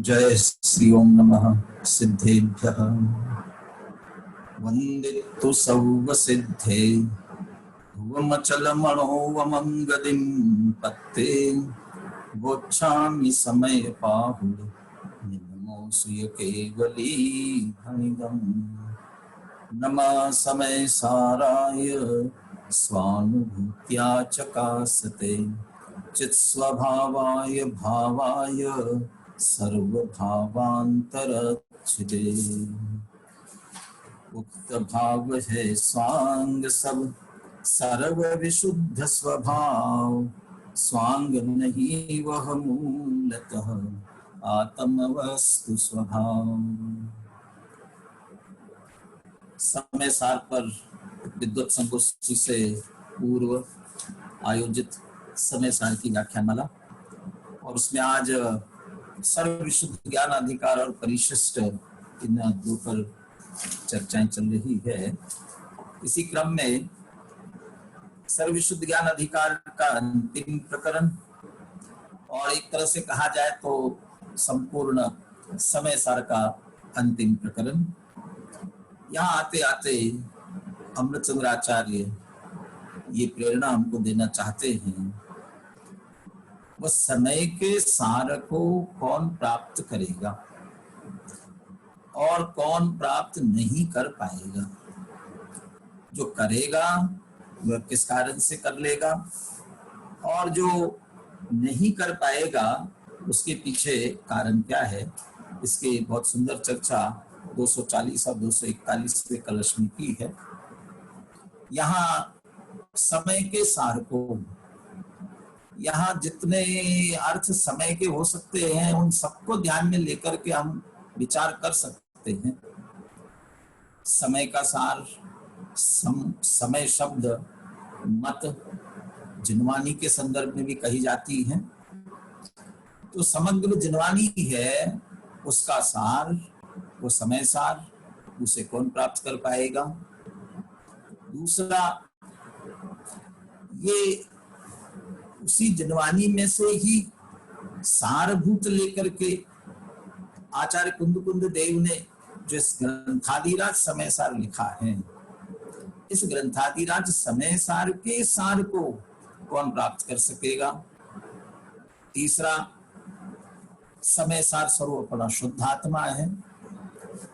जय श्री ओम नमः सिद्धेभ्यः वंदितु सौव सिद्धे ध्रुवमचलमणोवमं पत्ते गोच्छामि समय पाहुल निगमो सुय केवली धनिगम नमः समय साराय स्वानुभूत्या चकासते चित्स्वभावाय भावाय सर्वभावांतरच्छिदे उक्त भाव है स्वांग सब सर्व विशुद्ध स्वभाव स्वांग नहीं वह मूलतः आत्म वस्तु स्वभाव। समय सार पर विद्वत संगोष्ठी से पूर्व आयोजित समय सार की व्याख्यानमाला और उसमें आज सर्व विशुद्ध ज्ञान अधिकार और परिशिष्ट इन दो पर चर्चाएं चल रही है। इसी क्रम में सर्व विशुद्ध ज्ञान अधिकार का अंतिम प्रकरण और एक तरह से कहा जाए तो संपूर्ण समय सार का अंतिम प्रकरण। यहाँ आते आते अमृतचंद्र आचार्य ये प्रेरणा हमको देना चाहते हैं, वह समय के सार को कौन प्राप्त करेगा और कौन प्राप्त नहीं कर पाएगा। जो करेगा वह किस कारण से कर लेगा और जो नहीं कर पाएगा उसके पीछे कारण क्या है। इसकी बहुत सुंदर चर्चा 240 और 241वें कलश में की है। यहाँ समय के सार को, यहाँ जितने अर्थ समय के हो सकते हैं उन सबको ध्यान में लेकर के हम विचार कर सकते हैं। समय का सार समय शब्द मत जिनवानी के संदर्भ में भी कही जाती है, तो समग्र जिनवानी है उसका सार वो समय सार, उसे कौन प्राप्त कर पाएगा। दूसरा, ये उसी जिनवानी में से ही सारभूत लेकर के आचार्य कुंद देव ने जो इस ग्रंथादिराज समय सार लिखा है, इस ग्रंथादिराज समय सार के सार को कौन प्राप्त कर सकेगा। तीसरा, समय सार स्वरूप अपना शुद्ध आत्मा है,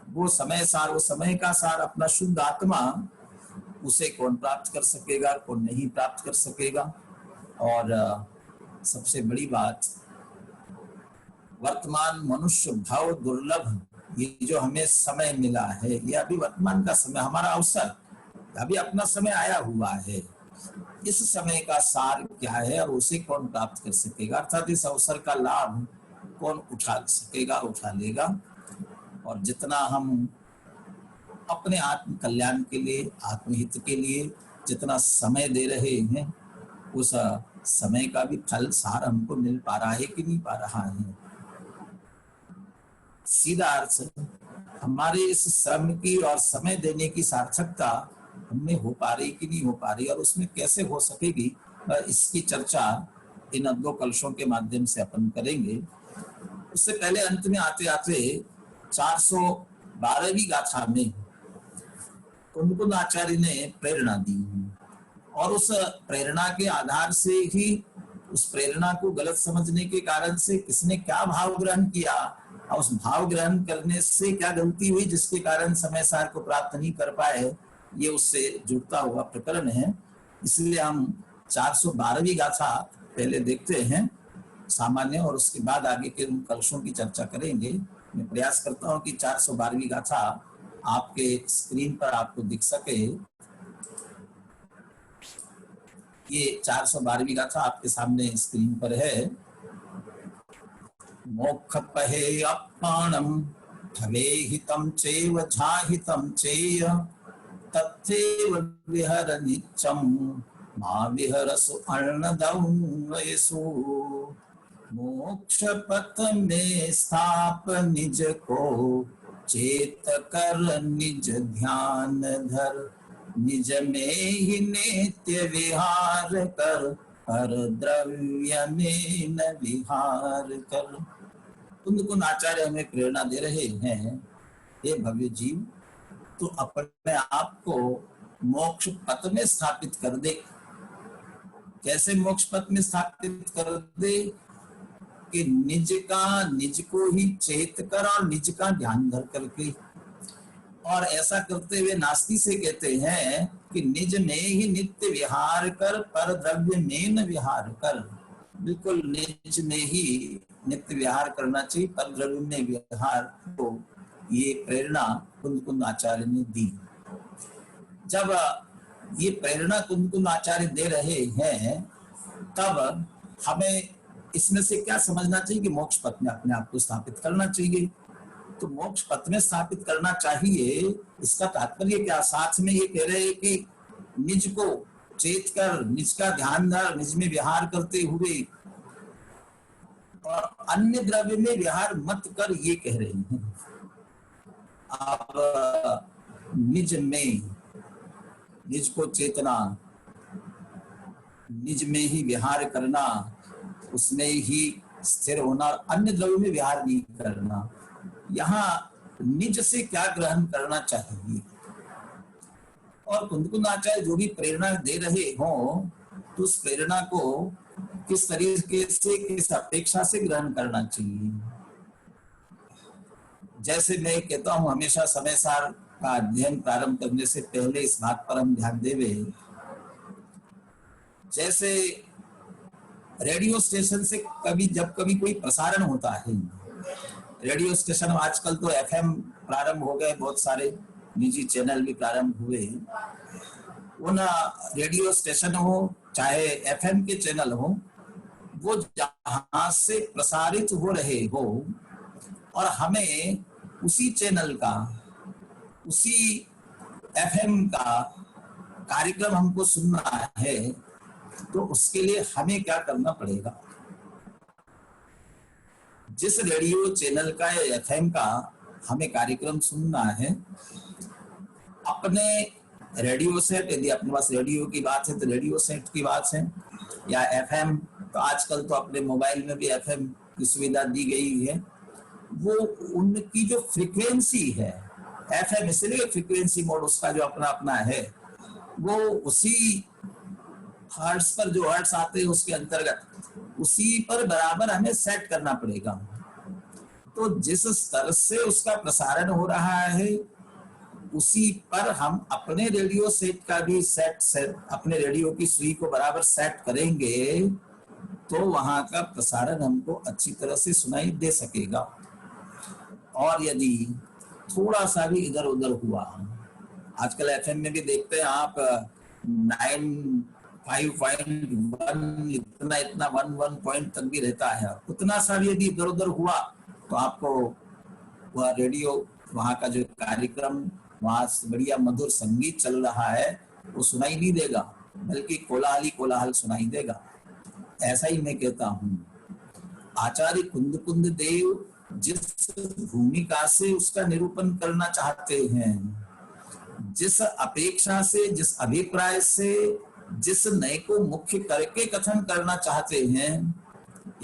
वो समय सार, वो समय का सार अपना शुद्ध आत्मा, उसे कौन प्राप्त कर सकेगा, कौन नहीं प्राप्त कर सकेगा। और सबसे बड़ी बात, वर्तमान मनुष्य भाव दुर्लभ, ये जो हमें समय मिला है, ये अभी वर्तमान का समय, हमारा अवसर, अभी अपना समय आया हुआ है, इस समय का सार क्या है और उसे कौन प्राप्त कर सकेगा, अर्थात इस अवसर का लाभ कौन उठा सकेगा, उठा लेगा। और जितना हम अपने आत्म कल्याण के लिए, आत्महित के लिए जितना समय दे रहे हैं, उस समय का भी फल सार हमको मिल पा रहा है कि नहीं पा रहा है। सीधा अर्थ, हमारे इस श्रम की और समय देने की सार्थकता हमें हो पा रही कि नहीं हो पा रही, और उसमें कैसे हो सकेगी, इसकी चर्चा इन दो कलशों के माध्यम से अपन करेंगे। उससे पहले अंत में आते आते 412वीं गाथा में कुंद आचार्य ने प्रेरणा दी और उस प्रेरणा के आधार से ही, उस प्रेरणा को गलत समझने के कारण से किसने क्या भाव ग्रहण किया और उस भाव ग्रहण करने से क्या गलती हुई जिसके कारण समय सार को प्राप्त नहीं कर पाए, ये उससे जुड़ता हुआ प्रकरण है। इसलिए हम 412वीं गाथा पहले देखते हैं सामान्य, और उसके बाद आगे के उन कलशों की चर्चा करेंगे। मैं प्रयास करता हूं कि 412वीं गाथा आपके स्क्रीन पर आपको दिख सके। ये 412वीं गाथा आपके सामने स्क्रीन पर है। मोक्ष पहे अपाणम ठगे हितम चेव झाहितम चेय तथैव विहर नित्यम मा विहरसु अर्णदौयसु। मोक्ष पथ में स्थाप निज को चेत कर निज ध्यान धर, निज में ही नित्य विहार कर, पर द्रव्य में न विहार कर। कुंद आचार्य हमें प्रेरणा दे रहे हैं, हे भव्य जीव, तो अपने आप को मोक्ष पथ में स्थापित कर दे। कैसे मोक्ष पथ में स्थापित कर दे? कि निज को ही चेत कर और निज का ध्यान धर करके। और ऐसा करते हुए नास्ती से कहते हैं कि निज में ही नित्य विहार कर, पर द्रव्य में न विहार कर। बिल्कुल निज में ही नित्य विहार करना चाहिए, पर द्रव्य में विहार को ये प्रेरणा कुंद आचार्य ने दी। जब ये प्रेरणा कुंद आचार्य दे रहे हैं, तब हमें इसमें से क्या समझना चाहिए कि मोक्ष पथ में अपने आप को स्थापित करना चाहिए। तो मोक्ष पथ में स्थापित करना चाहिए, इसका तात्पर्य क्या? साथ में ये कह रहे हैं कि निज को चेत कर, निज का ध्यान धर, निज में विहार करते हुए, और अन्य द्रव्य में विहार मत कर, ये कह रहे हैं। आप निज में, निज को चेतना, निज में ही विहार करना, उसमें ही स्थिर होना, अन्य द्रव्य में विहार नहीं करना। यहाँ निज से क्या ग्रहण करना चाहिए? और कुंद आचार्य जो भी प्रेरणा दे रहे हो, तो उस प्रेरणा को किस तरीके से, किस अपेक्षा से ग्रहण करना चाहिए। जैसे मैं कहता हूं, हमेशा समय सार का अध्ययन प्रारंभ करने से पहले इस बात पर हम ध्यान देवे। जैसे रेडियो स्टेशन से जब कभी कोई प्रसारण होता है, रेडियो स्टेशन आजकल तो एफएम प्रारंभ हो गए, बहुत सारे निजी चैनल भी प्रारंभ हुए। उन रेडियो स्टेशन हो चाहे एफएम के चैनल हो, वो जहां से प्रसारित हो रहे हो, और हमें उसी चैनल का, उसी एफएम का कार्यक्रम हमको सुनना है, तो उसके लिए हमें क्या करना पड़ेगा? जिस रेडियो चैनल का या एफएम का हमें कार्यक्रम सुनना है, अपने रेडियो सेट, यदि अपने पास रेडियो की बात है तो रेडियो सेट की बात है, या एफएम, तो आजकल तो अपने मोबाइल में भी एफएम की सुविधा दी गई है। वो उनकी जो फ्रीक्वेंसी है, एफएम इसलिए फ्रीक्वेंसी मोड उसका जो अपना अपना है, वो उसी हर्ट्ज पर, जो हर्ट्ज आते हैं उसके अंतर्गत, उसी पर बराबर हमें सेट करना पड़ेगा। तो जिस स्तर से उसका प्रसारण हो रहा है, उसी पर हम अपने रेडियो सेट का भी सेट अपने रेडियो की सुई को बराबर सेट करेंगे, तो वहां का प्रसारण हमको अच्छी तरह से सुनाई दे सकेगा। और यदि थोड़ा सा भी इधर उधर हुआ, आजकल एफएम में भी देखते हैं आप 9.5.1 इतना 1 पॉइंट तक भी रहता है, उतना सा भी यदि इधर उधर हुआ, तो आपको वह रेडियो, वहाँ का जो कार्यक्रम, वहाँ बढ़िया मधुर संगीत चल रहा है, वो सुनाई नहीं देगा, बल्कि कोलाहल सुनाई देगा। ऐसा ही मैं कहता हूँ, आचार्य कुंद देव जिस भूमिका से उसका निरूपण करना चाहते हैं, जिस अपेक्षा से, जिस अभिप्राय से, जिस नए को मुख्य करके कथन करना चाहते हैं,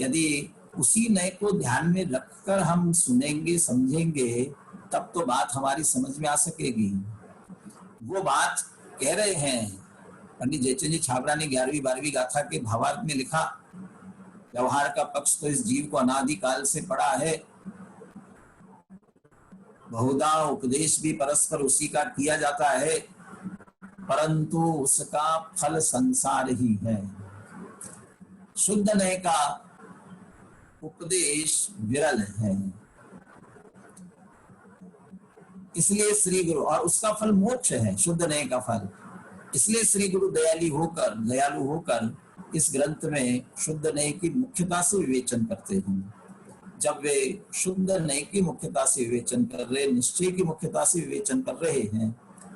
यदि उसी नए को ध्यान में रखकर हम सुनेंगे, समझेंगे, तब तो बात हमारी समझ में आ सकेगी। वो बात कह रहे हैं पंडित जयचंद जी छाबड़ा ने 11वीं 12वीं गाथा के भावार्थ में लिखा, व्यवहार का पक्ष तो इस जीव को अनादि काल से पड़ा है, बहुधा उपदेश भी परस्पर उसी का किया जाता है, परंतु उसका फल संसार ही है। शुद्ध नए का उपदेश विरल है, इसलिए श्री गुरु, और उसका फल मोक्ष है, शुद्ध नए का फल। इसलिए श्री गुरु दयालु होकर इस ग्रंथ में शुद्ध नए की मुख्यता से विवेचन करते हैं। जब वे शुद्ध नए की मुख्यता से विवेचन कर रहे, निश्चय की मुख्यता से विवेचन कर रहे हैं,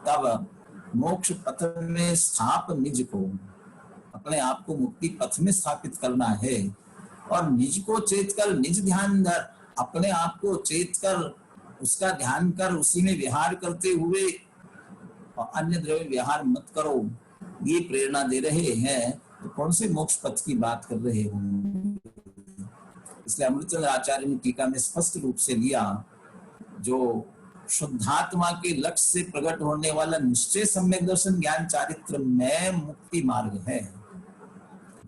तब मोक्ष पथ में स्थाप निज को, अपने आप को मुक्ति पथ में स्थापित करना है, और निज को चेत कर, निज ध्यान धर, अपने आप को चेत कर, उसका ध्यान कर, उसी में विहार करते हुए, और अन्य द्रव्य विहार मत करो, ये प्रेरणा दे रहे हैं। तो कौन से मोक्ष पथ की बात कर रहे हो? इसलिए अमृतचंद्र आचार्य ने टीका में स्पष्ट रूप से लिया, जो शुद्धात्मा के लक्ष्य से प्रकट होने वाला निश्चय सम्यक दर्शन ज्ञान चारित्र में मुक्ति मार्ग है।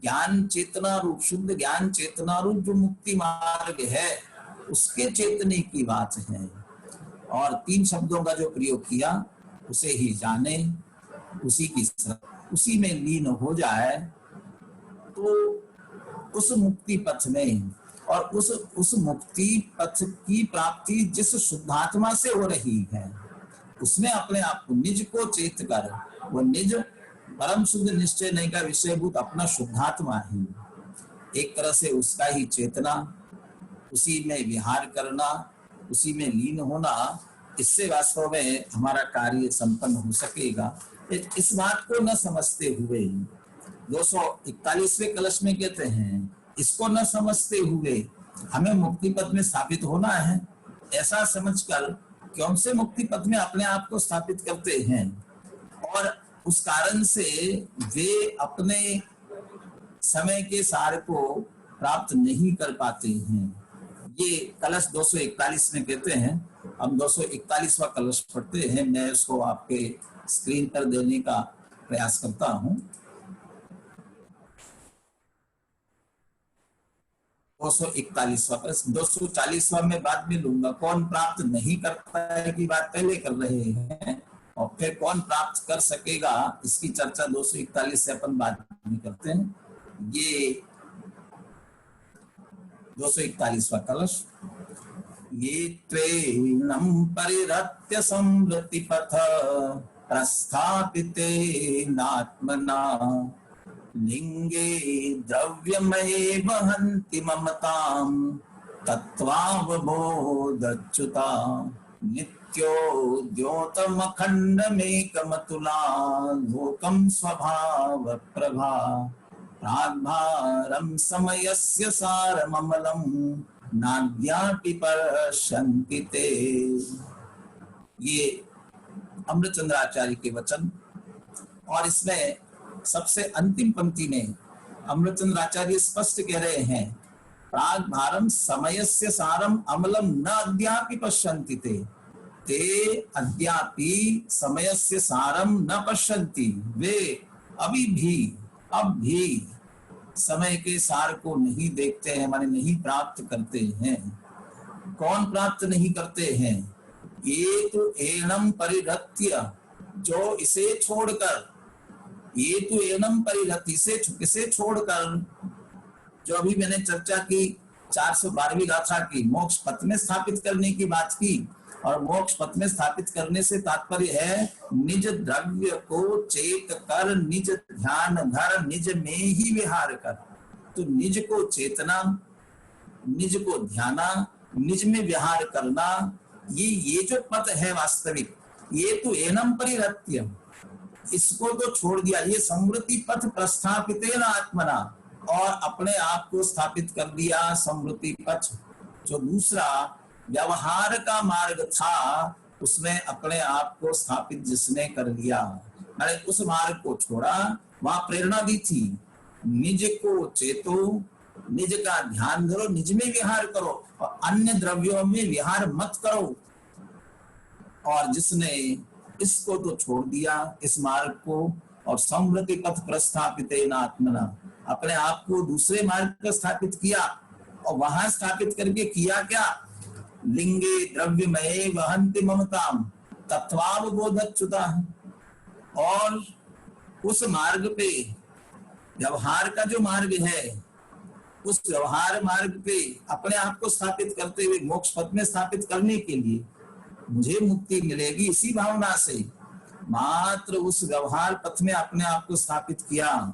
ज्ञान चेतना रूप, शुद्ध ज्ञान चेतना रूप जो मुक्ति मार्ग है, उसके चेतने की बात है। और 3 शब्दों का जो प्रयोग किया, उसे ही जाने, उसी की उसी में लीन हो जाए, तो उस मुक्ति पथ में, और उस मुक्ति पथ की प्राप्ति जिस शुद्धात्मा से हो रही है, उसमें अपने आप को निज को चेत कर, वो निज परम शुद्ध निश्चय नहीं का विषयभूत अपना शुद्धात्मा ही, एक तरह से उसका ही चेतना, उसी में विहार करना, उसी में लीन होना, इससे वास्तव में हमारा कार्य संपन्न हो सकेगा। इस बात को न समझते हुए 241वें कलश में कहते हैं, इसको न समझते हुए हमें मुक्ति पथ में स्थापित होना है, ऐसा समझकर क्यों से मुक्ति पथ में अपने आप को स्थापित करते हैं, और उस कारण से वे अपने समय के सार को प्राप्त नहीं कर पाते हैं। ये कलश 241 में कहते हैं। हम 241वां कलश पढ़ते हैं, मैं उसको आपके स्क्रीन पर देने का प्रयास करता हूं। 241वां कलश, 240वां में बाद में लूंगा। कौन प्राप्त नहीं करता है की बात पहले कर रहे हैं, और फिर कौन प्राप्त कर सकेगा इसकी चर्चा 241 से अपन बाद में करते हैं। ये 241वां कलश। ये त्वेनं परिरत्य समृति पथ प्रस्थापितेनात्मना लिंगे द्रव्यमये वहन्ति ममतां तत्त्वावबोधच्युता नित्योद्योतमखण्डमेकमतुला लोकं स्वभावप्रभा प्राग्भारं समयस्य सारममलं नाद्यापि पश्यन्ति ते। ये अमृतचंद्र आचार्य के वचन, और इसमें सबसे अंतिम पंक्ति में अमृतचंद्र आचार्य स्पष्ट कह रहे हैं, प्राग्भारं समयस्य सारम अमलम न अद्यापि पश्यन्ति ते। ते अद्यापि समयस्य सारम न पश्यन्ति, वे अभी भी, अब भी समय के सार को नहीं देखते हैं, माने नहीं प्राप्त करते हैं। कौन प्राप्त नहीं करते हैं? ये तो एनम परिरत्य, जो इसे छोड़कर, ये तो एनम परिरत्य, इसे छोड़कर, जो अभी मैंने चर्चा की 412वीं गाथा की, मोक्ष पथ में स्थापित करने की बात की। और मोक्ष पथ में स्थापित करने से तात्पर्य है निज द्रव्य को चेत कर, निज ध्यान धर, निज में ही विहार कर। तो निज को चेतना, निज को ध्याना, निज में विहार करना, ये जो पथ है वास्तविक, ये तो एनम परिरत्य, इसको तो छोड़ दिया। ये समृति पथ प्रस्थापितेन आत्मना, और अपने आप को स्थापित कर दिया समृति पथ। जो दूसरा व्यवहार का मार्ग था, उसमें अपने आप को स्थापित जिसने कर लिया, मैंने उस मार्ग को छोड़ा। वहां प्रेरणा दी थी, निज को चेतो, निज का ध्यान धरो, निज में विहार करो, और अन्य द्रव्यों में विहार मत करो। और जिसने इसको तो छोड़ दिया, इस मार्ग को, और समृति पथ प्रस्थापितेन आत्मना, अपने आप को दूसरे मार्ग पर स्थापित किया। और वहां स्थापित करके किया क्या? लिंगे द्रव्यमये वहन्ति ममताम तत्त्वावबोधच्युता। और उस मार्ग पे, व्यवहार का जो मार्ग है, उस व्यवहार मार्ग पे अपने आप को स्थापित करते हुए मोक्ष पथ में स्थापित करने के लिए मुझे मुक्ति मिलेगी, इसी भावना से मात्र उस व्यवहार पथ में अपने आप को स्थापित किया।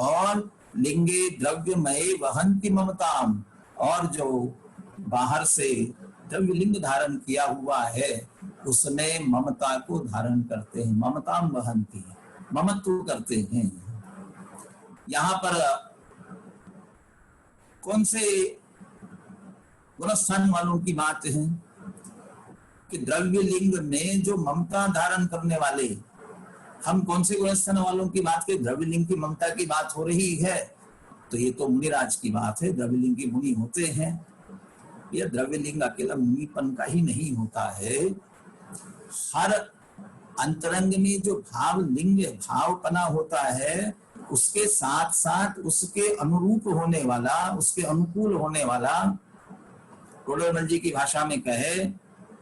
और लिंगे द्रव्यमये वहन्ति ममताम, और जो बाहर से द्रव्य लिंग धारण किया हुआ है, उसमें ममता को धारण करते हैं। ममताम वहन्ति, ममत्व करते हैं। यहाँ पर कौन से गुणस्थान वालों की बात है कि द्रव्य लिंग में जो ममता धारण करने वाले, हम कौन से गुणस्थान वालों की बात के? द्रव्य लिंग की ममता की बात हो रही है। तो ये तो मुनिराज की बात है, द्रव्यलिंगी मुनि होते हैं। ये द्रव्यलिंग अकेला मुनिपन का ही नहीं होता है, हर अंतरंग में जो भाव लिंग भावपना होता है उसके साथ साथ उसके अनुरूप होने वाला, उसके अनुकूल होने वाला, टोडरमल जी की भाषा में कहे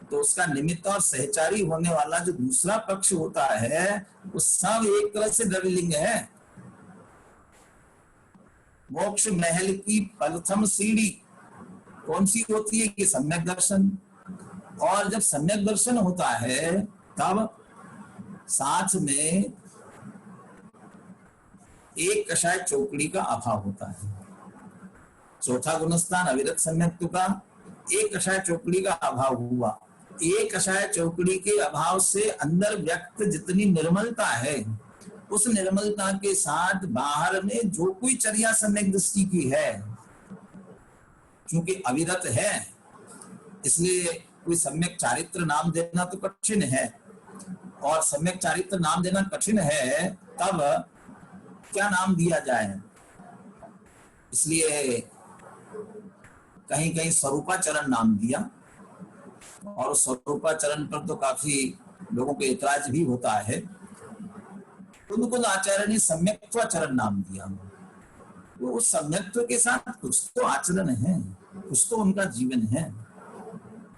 तो उसका निमित्त और सहचारी होने वाला जो दूसरा पक्ष होता है वो सब एक तरह से द्रव्यलिंग है। मोक्ष महल की प्रथम सीढ़ी कौन सी होती है कि सम्यक दर्शन, और जब सम्यक दर्शन होता है तब साथ में एक कषाय चौकड़ी का अभाव होता है। चौथा गुणस्थान अविरत सम्यक्त्व का, एक कषाय चौकड़ी का अभाव हुआ। एक कषाय चौकड़ी के अभाव से अंदर व्यक्त जितनी निर्मलता है उस निर्मलता के साथ बाहर में जो कोई चर्या सम्यक दृष्टि की है, क्योंकि अविरत है इसलिए कोई सम्यक चारित्र नाम देना तो कठिन है, और सम्यक चारित्र नाम देना कठिन है तब क्या नाम दिया जाए। इसलिए कहीं कहीं स्वरूपाचरण नाम दिया, और स्वरूपाचरण पर तो काफी लोगों को इतराज भी होता है। उनको आचार्य ने सम्यक्त्वाचरण नाम दिया। वो उस सम्यक्त्व के साथ कुछ तो आचरण है, कुछ तो उनका जीवन है,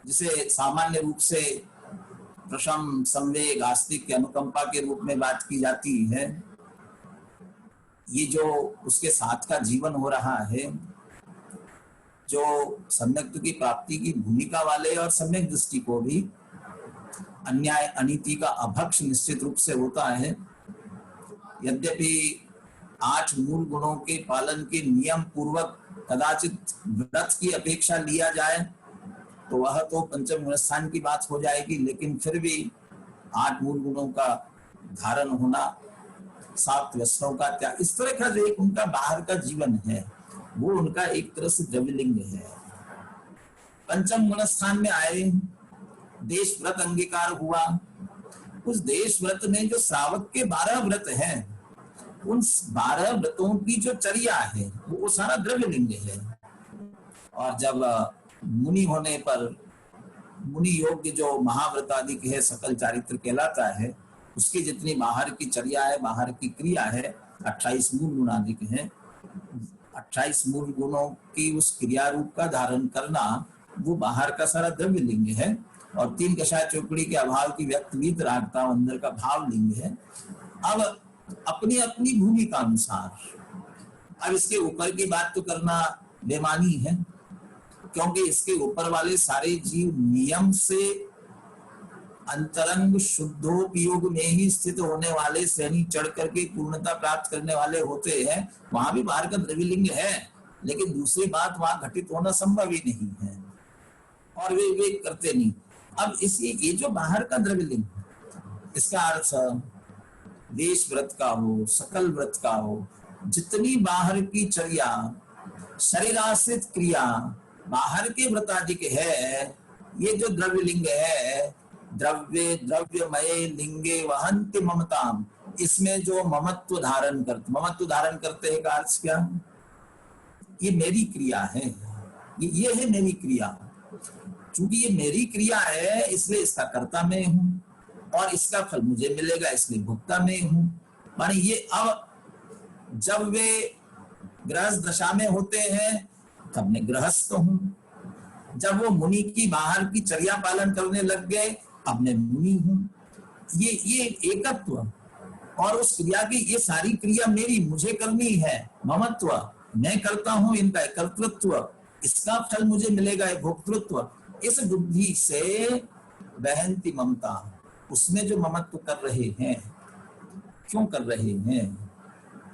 जिसे सामान्य रूप से प्रशम संवेग आस्तिक अनुकंपा के रूप में बात की जाती है। ये जो उसके साथ का जीवन हो रहा है, जो सम्यक्त्व की प्राप्ति की भूमिका वाले और सम्यक दृष्टि को भी अन्याय अनीति का अभक्ष निश्चित रूप से होता है। यद्यपि 8 मूल गुणों के पालन के नियम पूर्वक कदाचित व्रत की अपेक्षा लिया जाए तो वह तो पंचम गुणस्थान की बात हो जाएगी, लेकिन फिर भी 8 मूल गुणों का धारण होना, 7 व्यसनों का त्याग, इस तरह का जो एक उनका बाहर का जीवन है वो उनका एक तरह से द्रव्यलिंग है। पंचम गुणस्थान में आए, देश व्रत अंगीकार हुआ। उस देश व्रत में जो श्रावक के 12 व्रत हैं, उन 12 व्रतों की जो चर्या है वो सारा द्रव्यलिंग है। और जब मुनि होने पर मुनि योग्य जो महाव्रत आदि है सकल चारित्र कहलाता है, उसकी जितनी बाहर की चर्या है, बाहर की क्रिया है, 28 मूल गुण आदि है। 28 मूल गुणों की उस क्रिया रूप का धारण करना वो बाहर का सारा द्रव्यलिंग है। और 3 कषाय चौकड़ी के अभाव की व्यक्त रागता अंदर का भाव लिंग है। अब अपनी अपनी भूमिका अनुसार, अब इसके ऊपर की बात तो करना बेमानी है, क्योंकि इसके ऊपर वाले सारे जीव नियम से अंतरंग शुद्धोपयोग में ही स्थित होने वाले, श्रेणी चढ़ करके पूर्णता प्राप्त करने वाले होते हैं। वहां भी बाहर का द्रव्यलिंग है, लेकिन दूसरी बात वहां घटित होना संभव ही नहीं है और वे विवेक करते नहीं। अब इसी ये जो बाहर का द्रव्यलिंग, इसका अर्थ देश व्रत का हो, सकल व्रत का हो, जितनी बाहर की चर्या, शरीराश्रित क्रिया, बाहर के व्रतादिक है, ये जो द्रव्यलिंग है, द्रव्यमय लिंगे वहन्ति ममताम, इसमें जो ममत्व धारण करते हैं का अर्थ क्या? ये मेरी क्रिया है, ये है मेरी क्रिया। चूंकि ये मेरी क्रिया है इसलिए इसका कर्ता मैं हूं, और इसका फल मुझे मिलेगा इसलिए भुगता मैं हूं। माने ये अब जब वे गृहस्थ दशा में होते हैं तब मैं गृहस्थ हूं, जब वो मुनि की बाहर की चर्या पालन करने लग गए अब मैं मुनि हूं। ये एकत्व और उस क्रिया की, ये सारी क्रिया मेरी, मुझे करनी है, ममत्व, मैं करता हूं, इनका कर्तृत्व, इसका फल मुझे मिलेगा, भोक्तृत्व। इस बुद्धि से बहंती ममता, उसमें जो ममत्व कर रहे हैं, क्यों कर रहे हैं,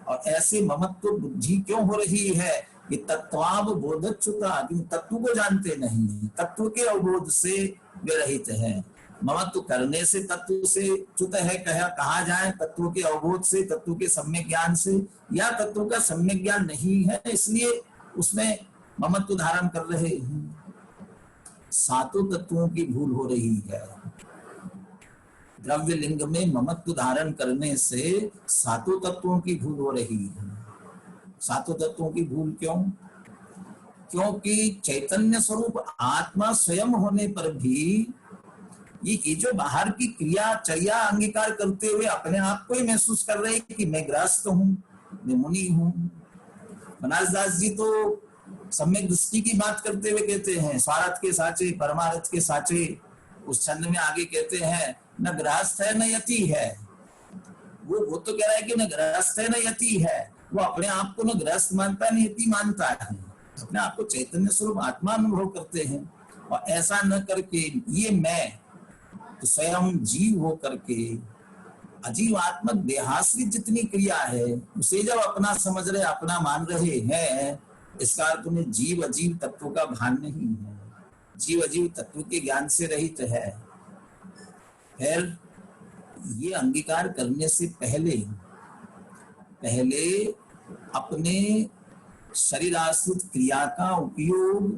और ऐसे ममत्व बुद्धि क्यों हो रही है कि तत्वावबोधच्युता, तत्व को जानते नहीं, तत्व के अवबोध से वे रहित हैं। ममत्व करने से तत्व से च्युत है कहा जाए, तत्व के अवबोध से, तत्व के सम्यक ज्ञान से, या तत्व का सम्यक ज्ञान नहीं है इसलिए उसमें ममत्व धारण कर रहे हैं। सातों तत्वों की भूल हो रही है। द्रव्य लिंग में ममत्व धारण करने से सातों तत्वों की भूल हो रही है। सातों तत्वों की भूल क्यों? क्योंकि चैतन्य स्वरूप आत्मा स्वयं होने पर भी ये जो बाहर की क्रिया चर्या अंगीकार करते हुए अपने आप को ही महसूस कर रहे हैं कि मैं गृहस्थ हूँ, मैं मुनि हूँ। बनारस दास जी तो सम्यक दृष्टि की बात करते हुए कहते हैं, स्वार्थ के साचे परमार्थ के साचे। उस छंद में आगे कहते हैं, न गृहस्थ है न यति है। वो तो कह रहा है कि न गृहस्थ है न यति है। वो अपने आप को न गृहस्थ मानता है न यति मानता है, अपने आप को चैतन्य स्वरूप आत्मा अनुभव करते हैं। और ऐसा न करके ये मैं तो स्वयं जीव हो करके अजीवात्मक देहाश्रित जितनी क्रिया है उसे जब अपना समझ रहे, अपना मान रहे हैं, इसका अर्थ उन्हें जीव अजीव तत्व का भान नहीं है, जीव अजीव तत्व के ज्ञान से रहित है। फिर ये अंगीकार करने से पहले अपने शरीर आश्रित क्रिया का उपयोग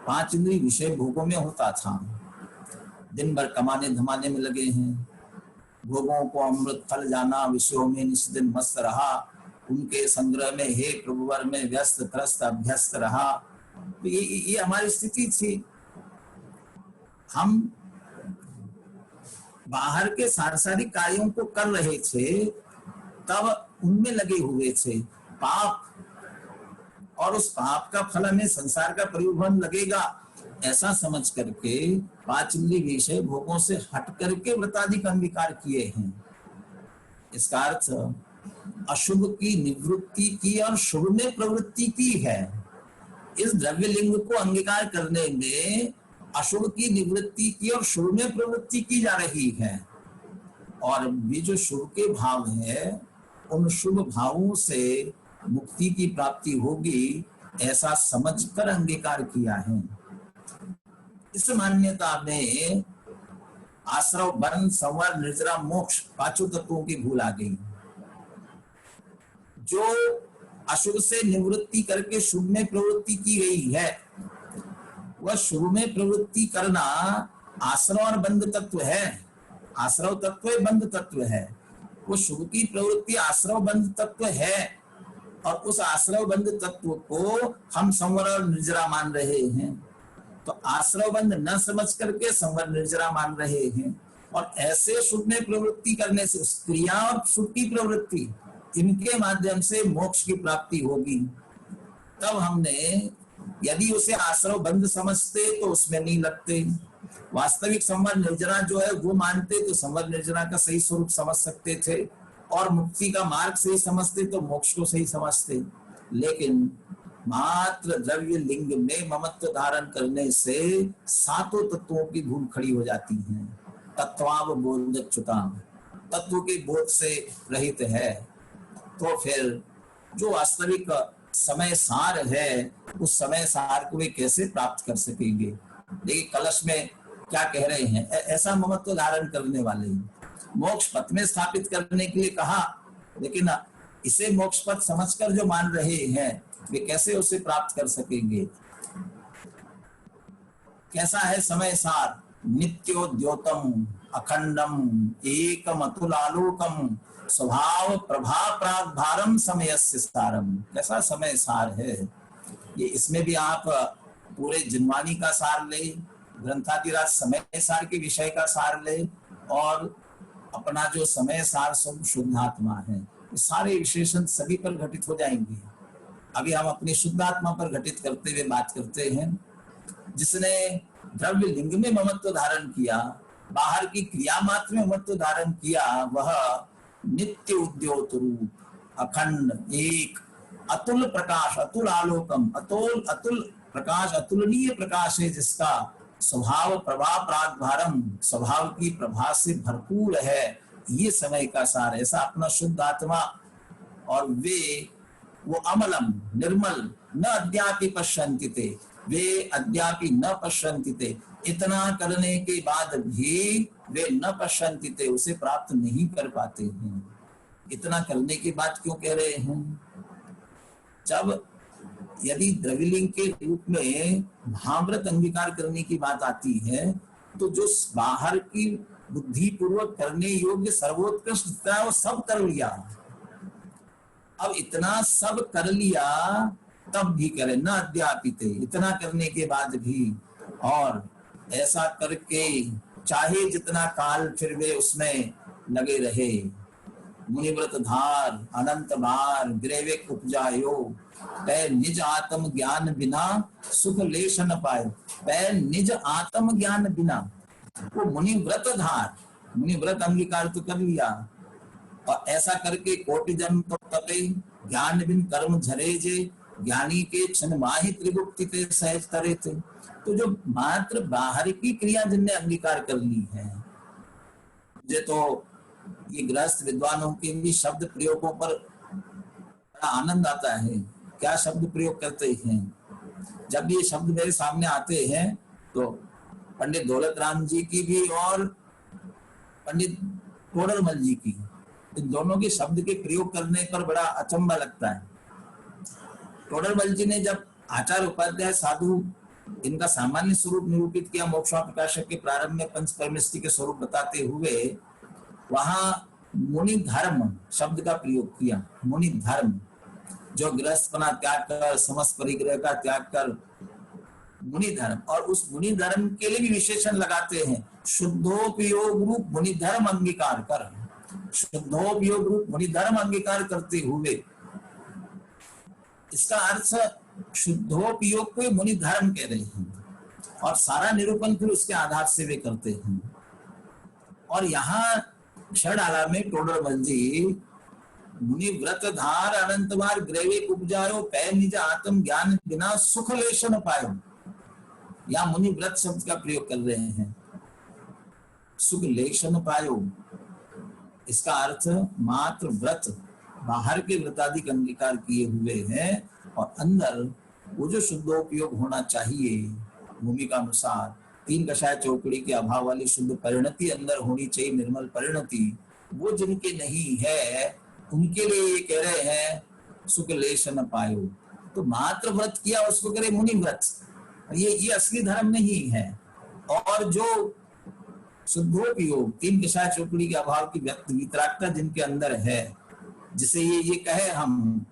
5 इंद्रिय विषय भोगों में होता था। दिन भर कमाने धमाने में लगे हैं, भोगों को अमृत फल जाना, विषयों में निष्दिन मस्त रहा, उनके संग्रह में हे प्रभुवर में व्यस्त त्रस्त अभ्यस्त रहा। तो ये हमारी स्थिति थी। हम बाहर के सांसारिक कार्यों को कर रहे थे, तब उनमें लगे हुए थे। पाप और उस पाप का फल हमें संसार का परिवर्तन लगेगा, ऐसा समझ करके 5 इंद्रिय विषय भोगों से हट करके व्रताधिक अंगीकार किए हैं। इसका अर्थ अशुभ की निवृत्ति की और शुभ में प्रवृत्ति की है। इस द्रव्य लिंग को अंगीकार करने में अशुभ की निवृत्ति की और शुभ में प्रवृत्ति की जा रही है। और ये जो शुभ के भाव है, उन शुभ भावों से मुक्ति की प्राप्ति होगी, ऐसा समझकर अंगीकार किया है। इस मान्यता में आश्रव बंध संवर निर्जरा मोक्ष 5 तत्वों की भूल आ गई। जो अशुभ से निवृत्ति करके शुभ में प्रवृत्ति की गई है, वह शुभ में प्रवृत्ति करना आश्रव और बंध तत्व है। आश्रव तत्व बंध तत्व है। वो शुभ की प्रवृत्ति आश्रव बंध तत्व है, और उस आश्रव बंध तत्व को हम संवर और निर्जरा मान रहे हैं। तो आश्रव बंध न समझ करके संवर निर्जरा मान रहे हैं। और ऐसे शुभ में प्रवृत्ति करने से उस क्रिया और शुभ की प्रवृत्ति, इनके माध्यम से मोक्ष की प्राप्ति होगी। तब हमने यदि उसे आश्रव बंध समझते तो उसमें नहीं लगते, वास्तविक संवर निर्जरा जो है वो मानते तो संवर निर्जरा का सही स्वरूप समझ सकते थे, और मुक्ति का मार्ग सही समझते तो मोक्ष को सही समझते। लेकिन मात्र द्रव्य लिंग में ममत्व धारण करने से 7 तत्वों की भूल खड़ी हो जाती है। तत्वावबोधच्युता, तत्व के बोध से रहित है। तो फिर जो वास्तविक समय सार है, उस समय सार को वे कैसे प्राप्त कर सकेंगे? देखिए कलश में क्या कह रहे हैं, ऐसा ममत्व धारण करने वाले मोक्ष पथ में स्थापित करने के लिए कहा, लेकिन इसे मोक्ष पथ समझकर जो मान रहे हैं, वे कैसे उसे प्राप्त कर सकेंगे? कैसा है समय सार? नित्योद्योतम अखंडम एकम अतुलालोकम स्वभाव प्रभा प्रागभारम समयस्य सारम। कैसा समय सार है ये? इसमें भी आप पूरे जिनवानी का सार ले, ग्रंथादिराज समय सार के विषय का सार ले, और अपना जो समय सार सब शुद्धात्मा है, सारे विशेषण सभी पर घटित हो जाएंगे। अभी हम अपनी शुद्धात्मा पर घटित करते हुए बात करते हैं। जिसने द्रव्य लिंग में ममत्व धारण किया, बाहर की क्रिया मात्र में ममत्व धारण किया, वह नित्य उद्योत रूप अखंड एक अतुल प्रकाश, अतुल आलोकम, अतुल प्रकाश, अतुलनीय प्रकाश है, जिसका स्वभाव प्रभा प्रागभारम, स्वभाव की प्रभा से भरपूर है। ये समय का सार, ऐसा अपना शुद्ध आत्मा। और वे वो अमलम निर्मल न अद्यापि पश्यन्ति ते, वे अद्यापि न पश्यन्ति ते, इतना करने के बाद भी वे न पश्यन्ति ते, उसे प्राप्त नहीं कर पाते हैं। इतना करने के बाद क्यों कह रहे हैं? जब यदि द्रव्यलिंग के रूप में महाव्रत अंगीकार करने की बात आती है, तो जो बाहर की बुद्धि पूर्वक करने योग्य सर्वोत्कृष्ट वो सब कर लिया। अब इतना सब कर लिया तब भी करे, न अद्यापिते, इतना करने के बाद भी, और ऐसा करके चाहे जितना काल फिर वे उसमें लगे रहे। मुनिव्रत धार अनंत बार ग्रेविक उपजायो, पै निज आत्म ज्ञान बिना सुख लेश न पाए। पै निज आत्म ज्ञान बिना, वो मुनिव्रत धार, मुनिव्रत अंगीकार तो कर लिया, और ऐसा करके कोटि जन्म तो तपे, ज्ञान बिन कर्म झरे जे, ज्ञानी के क्षण माहि त्रिगुप्ति ते सहज तरे थे। तो जो मात्र बाहर की क्रिया जिनने अंगीकार कर ली है, मुझे तो ये गृहस्थ विद्वानों के भी शब्द प्रयोगों पर बड़ा आनंद आता है। क्या शब्द प्रयोग करते हैं, जब ये शब्द मेरे सामने आते हैं तो पंडित दौलत राम जी की भी और पंडित टोडरमल जी की, इन दोनों के शब्द के प्रयोग करने पर बड़ा अचंभा लगता है। टोडरमल जी ने जब आचार्य उपाध्याय साधु इनका सामान्य स्वरूप निरूपित किया, मोक्षा प्रकाशक के प्रारंभ में पंच परमेष्टि के स्वरूप बताते हुए, वहां मुनि धर्म शब्द का प्रयोग किया। मुनि धर्म, जो गृहस्थपना त्याग कर समस्त परिग्रह का त्याग कर मुनि धर्म, और उस मुनि धर्म के लिए भी विशेषण लगाते हैं, शुद्धोपयोग रूप मुनि धर्म अंगीकार कर, शुद्धोपयोग रूप मुनि धर्म अंगीकार करते हुए, इसका अर्थ शुद्धोपयोग को मुनि धर्म कह रहे हैं, और सारा निरूपण फिर उसके आधार से वे करते हैं। और यहाँ षडाला में टोडरमल जी मुनि व्रत धार अनंत बार ग्रेविक उपजायो, पै निज आत्म ज्ञान बिना सुख लेश न पायो, या मुनि व्रत शब्द का प्रयोग कर रहे हैं, सुख लेश न पायो, इसका अर्थ मात्र व्रत, बाहर के व्रताधिक अंगीकार किए हुए हैं, और अंदर वो जो शुद्धोपयोग होना चाहिए भूमिका अनुसार, तीन कषाय चौकड़ी के अभाव वाली शुद्ध परिणति अंदर होनी चाहिए, निर्मल परिणति, वो जिनके नहीं है उनके लिए ये कह रहे हैं सुख लेश न पायो। तो मात्र व्रत किया उसको करे मुनि व्रत, ये असली धर्म नहीं है। और जो शुद्धोपयोग, तीन कषाय चौकड़ी के अभाव की व्यक्त वितरागता जिनके अंदर है, जिसे ये कहे हम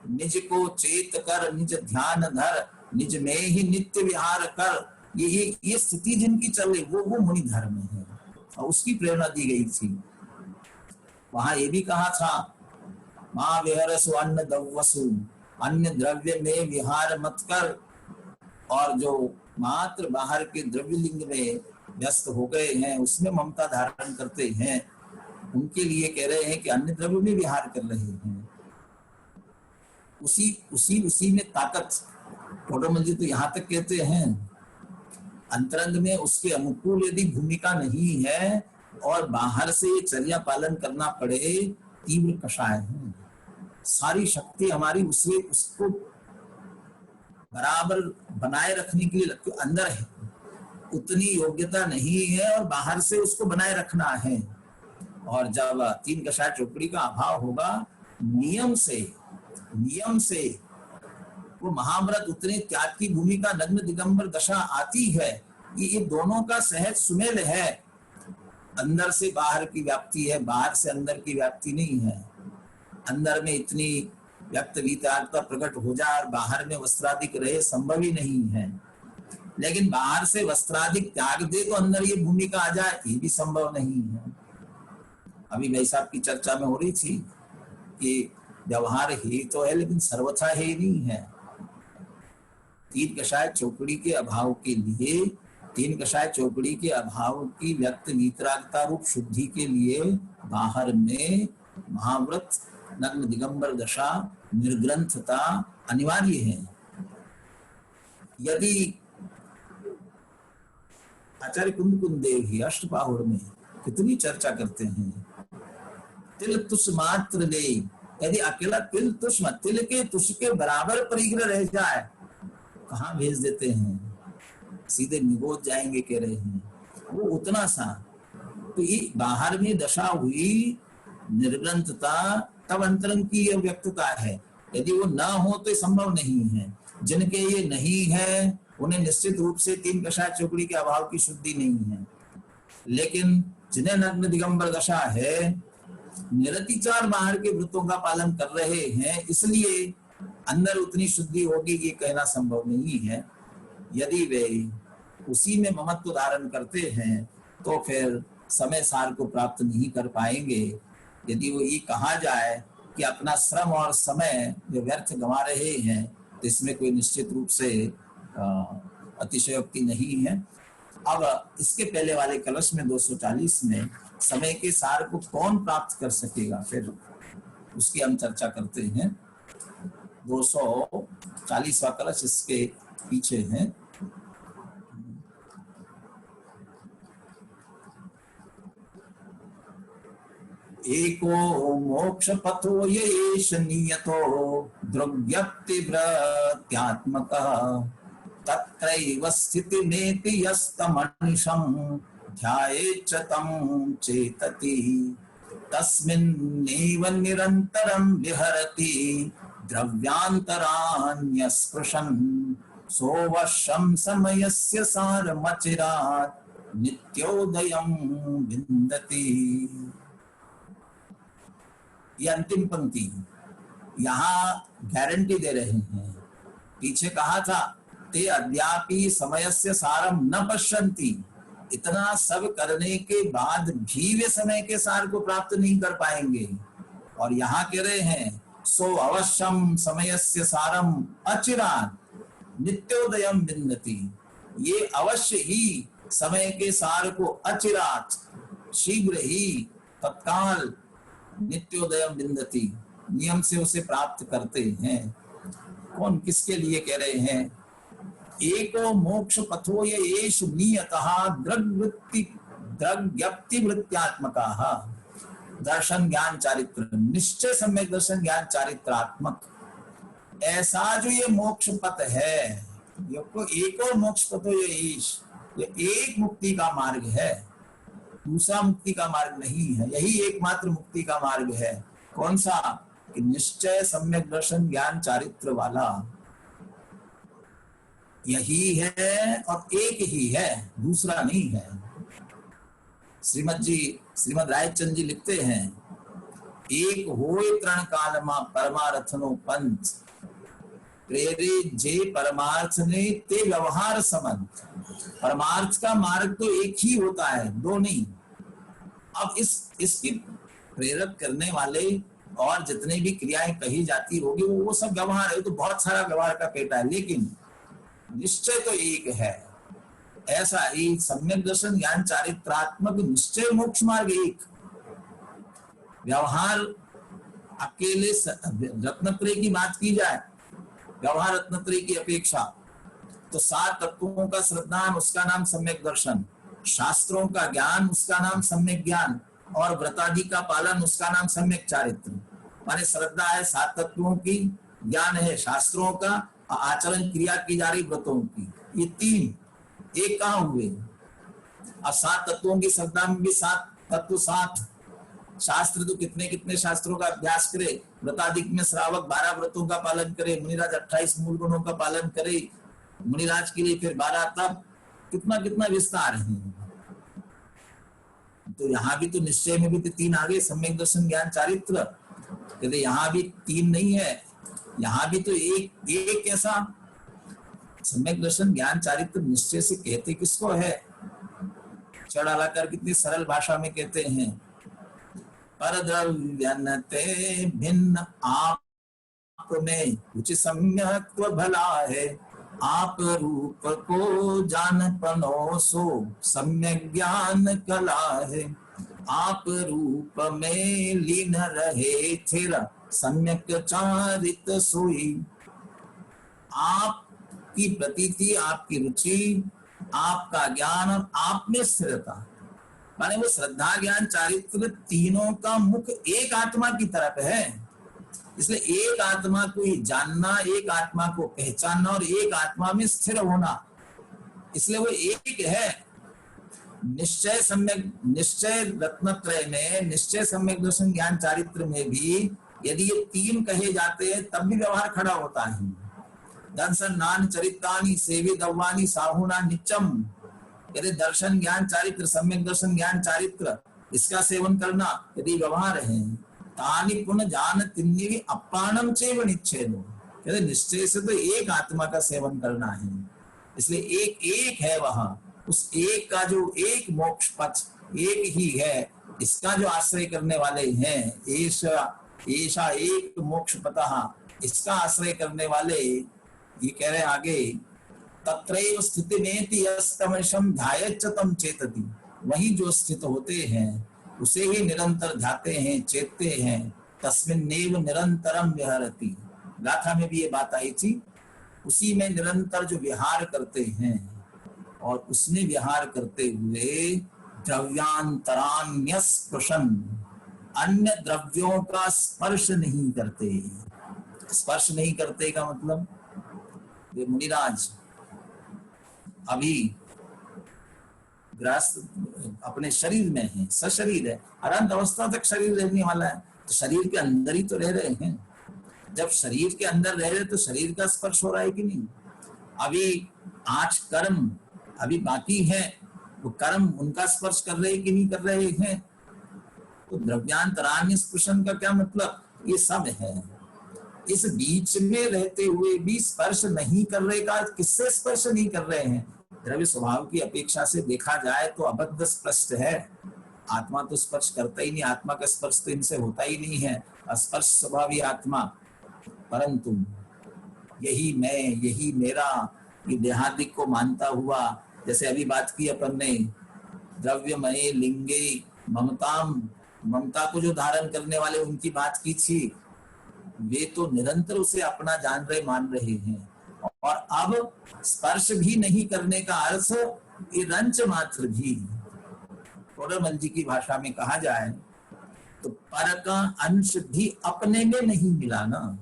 निज को चेत कर निज ध्यान धर, निज में ही नित्य विहार कर, ये स्थिति जिनकी चल रही वो मुनि धर्म है, और उसकी प्रेरणा दी गई थी। वहां ये भी कहा था, मां विहरसु अन्न दव्वसु, अन्य द्रव्य में विहार मत कर, और जो मात्र बाहर के द्रव्य लिंग में व्यस्त हो गए हैं, उसमें ममता धारण करते हैं, उनके लिए कह रहे हैं कि अन्य द्रव्य में विहार कर रहे हैं, उसी में ताकत। टोडरमल जी तो यहाँ तक कहते हैं, अंतरंग में उसके अनुकूल यदि भूमिका नहीं है और बाहर से चर्या पालन करना पड़े, तीव्र कषाय है, सारी शक्ति हमारी उसको बराबर बनाए रखने के लिए अंदर है, उतनी योग्यता नहीं है और बाहर से उसको बनाए रखना है। और जब तीन कषाय चौकड़ी का अभाव होगा, नियम से वो महाव्रत उतने त्याग की भूमिका नग्न दिगंबर दशा आती है, ये दोनों का सहज सुमेल है। अंदर से बाहर की व्याप्ति है, बाहर से अंदर की व्याप्ति नहीं है। अंदर में इतनी व्यक्त वितारता प्रकट हो जाए और बाहर में वस्त्राधिक रहे, संभव ही नहीं है। लेकिन बाहर से वस्त्राधिक त्याग दे तो अंदर ये भूमिका आ जाए, ये भी संभव नहीं है। अभी भाई साहब की चर्चा में हो रही थी कि व्यवहार ही तो है लेकिन सर्वथा ही नहीं है। तीन कषाय चौकड़ी के अभाव के लिए, तीन कषाय चौकड़ी के अभाव की व्यक्त वितरागता रूप शुद्धि के लिए बाहर में महाव्रत, नग्न दिगंबर दशा, निर्ग्रंथता अनिवार्य है। यदि आचार्य कुंद देव ही अष्टपाहुर में कितनी चर्चा करते हैं, तिल तुष मात्र ले, यदि अकेला तिल तुष, तिल के तुष के बराबर परिग्रह रह जाए, कहाँ भेज देते हैं, सीधे निगोद जाएंगे कह रहे हैं, वो उतना सा। तो ये बाहर में दशा हुई निर्ग्रंथता, तब अंतरंग की यह व्यक्तता है। यदि वो ना हो तो संभव नहीं है। जिनके ये नहीं है उन्हें निश्चित रूप से तीन कषाय चौकड़ी के अभाव की शुद्धि नहीं है। लेकिन जिन्हें नग्न दिगंबर दशा है, निरतिचार बाहर के व्रतों का पालन कर रहे हैं, इसलिए अंदर उतनी शुद्धि होगी ये कहना संभव नहीं है। यदि वे उसी में ममत्व धारण करते हैं तो फिर समय सार को प्राप्त नहीं कर पाएंगे। यदि वो ये कहा जाए कि अपना श्रम और समय जो व्यर्थ गंवा रहे हैं, तो इसमें कोई निश्चित रूप से अतिशयोक्ति नहीं है। अब इसके पहले वाले कलश में 240 में समय के सार को कौन प्राप्त कर सकेगा, फिर उसकी हम चर्चा करते हैं। 240वां कलश इसके पीछे है। एको मोक्ष पथो येष नियतो द्रव्यक्तिव्रत्यात्मकः तत्रैव स्थितिमेति यस्तमनिशं ध्यायेच्च तं चेतति तस्मिन्नेव निरन्तरं विहरति द्रव्यान्तरान्यस्पृशन् सोऽवश्यं समयस्य सारमचिरात् नित्योदयं विन्दति। ये अंतिम पंक्ति यहाँ गारंटी दे रहे हैं। पीछे कहा था ते अद्यापि समयस्य सारम न पश्यन्ति, इतना सब करने के बाद भी वे समय के सार को प्राप्त नहीं कर पाएंगे। और यहाँ कह रहे हैं सो अवश्यम समयस्य सारम अचिरात् नित्योदयम विन्दति, ये अवश्य ही समय के सार को अचिरात् शीघ्र ही तत्काल नित्योदयम विन्दति नियम से उसे प्राप्त करते हैं। कौन किसके लिए कह रहे हैं? एको मोक्ष पथो ये येष नियतः द्रव्यक्तिवृत्त्यात्मकः दर्शन ज्ञान चारित्र निश्चय सम्यक दर्शन ज्ञान चारित्रात्मक। ऐसा जो ये मोक्ष पथ है, एको मोक्ष पथो ये येष, ये एक मुक्ति का मार्ग है, दूसरा मुक्ति का मार्ग नहीं है। यही एकमात्र मुक्ति का मार्ग है। कौन सा? कि निश्चय सम्यक दर्शन ज्ञान चारित्र वाला यही है और एक ही है, दूसरा नहीं है। श्रीमद रायचंद जी लिखते हैं एक होए तृण कालमा परमारथनो पंथ प्रेरे जे परमार्थ ने ते व्यवहार समंत। परमार्थ का मार्ग तो एक ही होता है, दो नहीं। अब इसकी प्रेरक करने वाले और जितने भी क्रियाएं कही जाती होगी वो सब व्यवहार है, तो बहुत सारा व्यवहार का पेटा है, लेकिन निश्चय तो एक है। ऐसा ही सम्यक दर्शन ज्ञान चारित्रात्मक निश्चय मोक्ष मार्ग एक। व्यवहार अकेले रत्नत्रय की बात की जाए, व्यवहार रत्नत्रय की अपेक्षा तो 7 तत्वों का श्रद्धान उसका नाम सम्यक दर्शन, शास्त्रों का ज्ञान उसका नाम सम्यक ज्ञान, और व्रतादि का पालन उसका नाम सम्यक चारित्र। माने श्रद्धा है 7 तत्वों की, ज्ञान है शास्त्रों का, आचरण क्रिया की जा रही व्रतों की। ये 3 एक कहाँ हुए? अब 7 तत्वों की श्रद्धा में भी 7 तत्व 7 शास्त्र, तो कितने कितने शास्त्रों का अभ्यास करे। व्रतादिक में श्रावक 12 व्रतों का पालन करे, मुनिराज 28 मूल गुणों का पालन करे, मुनिराज के लिए फिर 12 तप, कितना कितना विस्तार है। तो यहाँ भी तो निश्चय में भी तो 3 आगे, सम्यक दर्शन ज्ञान चारित्र। कहते यहाँ भी 3 नहीं है, यहाँ भी तो एक कैसा? सम्यक दर्शन ज्ञान चारित्र निश्चय से कहते किसको है? चढ़ालाकर कितनी सरल भाषा में कहते हैं परद्रव्यनते भिन्न आप में कुछ सम्यक्त्व भला है, आप रूप को जान पनो सो सम्यक ज्ञान कला है, आप रूप में लीन रहे थिर सम्यक चारित सोई। आपकी प्रतीति, आपकी रुचि, आपका ज्ञान और आप में स्थिरता, माने वो श्रद्धा ज्ञान चारित्र तीनों का मुख एक आत्मा की तरफ है। इसलिए एक आत्मा को ही जानना, एक आत्मा को पहचानना और एक आत्मा में स्थिर होना, इसलिए वो एक है। निश्चय सम्यक, निश्चय रत्नत्रय में, निश्चय सम्यक दर्शन ज्ञान चारित्र में भी यदि ये 3 कहे जाते हैं तब भी व्यवहार खड़ा होता है। दर्शन नान चरितानि सेवी दव्वानि साहुना निचम, यदि दर्शन ज्ञान चारित्र, सम्यक दर्शन ज्ञान चारित्र इसका सेवन करना यदि व्यवहार है, तानि पुनः जान तिन्नी अपानम चेव निच्छेदो, कहते निश्चय से तो एक आत्मा का सेवन करना है, इसलिए एक एक है वहां, उस एक का जो एक मोक्ष पथ एक ही है, इसका जो आश्रय करने वाले हैं, ऐसा एक मोक्ष पतः, इसका आश्रय करने वाले, ये कह रहे आगे, तत्रैव स्थितिमेति यस्तमशं ध्यायेच्च तं चेतति, वही जो स्थित होते हैं उसे ही निरंतर ध्याते हैं, चेतते हैं, तस्मिन्नेव निरंतरम विहरति, गाथा में भी ये बात आई थी, उसी में निरंतर जो विहार करते हैं, और उसमें विहार करते हुए द्रव्यांतरान्यस्पृशन, अन्य द्रव्यों का स्पर्श नहीं करते। स्पर्श नहीं करते का मतलब, ये मुनिराज अभी गृहस्थ अपने शरीर में है, सशरीर है, अनंत अवस्था तक शरीर रहने वाला है, तो शरीर के अंदर ही तो रह रहे हैं। जब शरीर के अंदर रह रहे तो शरीर का स्पर्श हो रहा है कि नहीं? अभी 8 कर्म अभी बाकी है, वो कर्म उनका स्पर्श कर रहे कि नहीं कर रहे हैं? तो द्रव्यांतरान्य स्पर्शन का क्या मतलब? ये सब है, इस बीच में रहते हुए भी स्पर्श नहीं कर रहे का, किससे स्पर्श नहीं कर रहे हैं? द्रव्य स्वभाव की अपेक्षा से देखा जाए तो अबद्ध स्पष्ट है, आत्मा तो स्पर्श करता ही नहीं, आत्मा का स्पर्श तो इनसे होता ही नहीं है, अस्पर्श स्वभावी आत्मा। परंतु यही मैं, यही मेरा, ये देहादिक को मानता हुआ, जैसे अभी बात की अपन ने द्रव्यमय लिंगे ममताम, ममता को जो धारण करने वाले उनकी बात की थी, वे तो निरंतर उसे अपना जान रहे, मान रहे हैं। और अब स्पर्श भी नहीं करने का अर्थ ये रंच मात्र भी, टोडरमल जी की भाषा में कहा जाए तो पर का अंश भी अपने में नहीं मिलाना।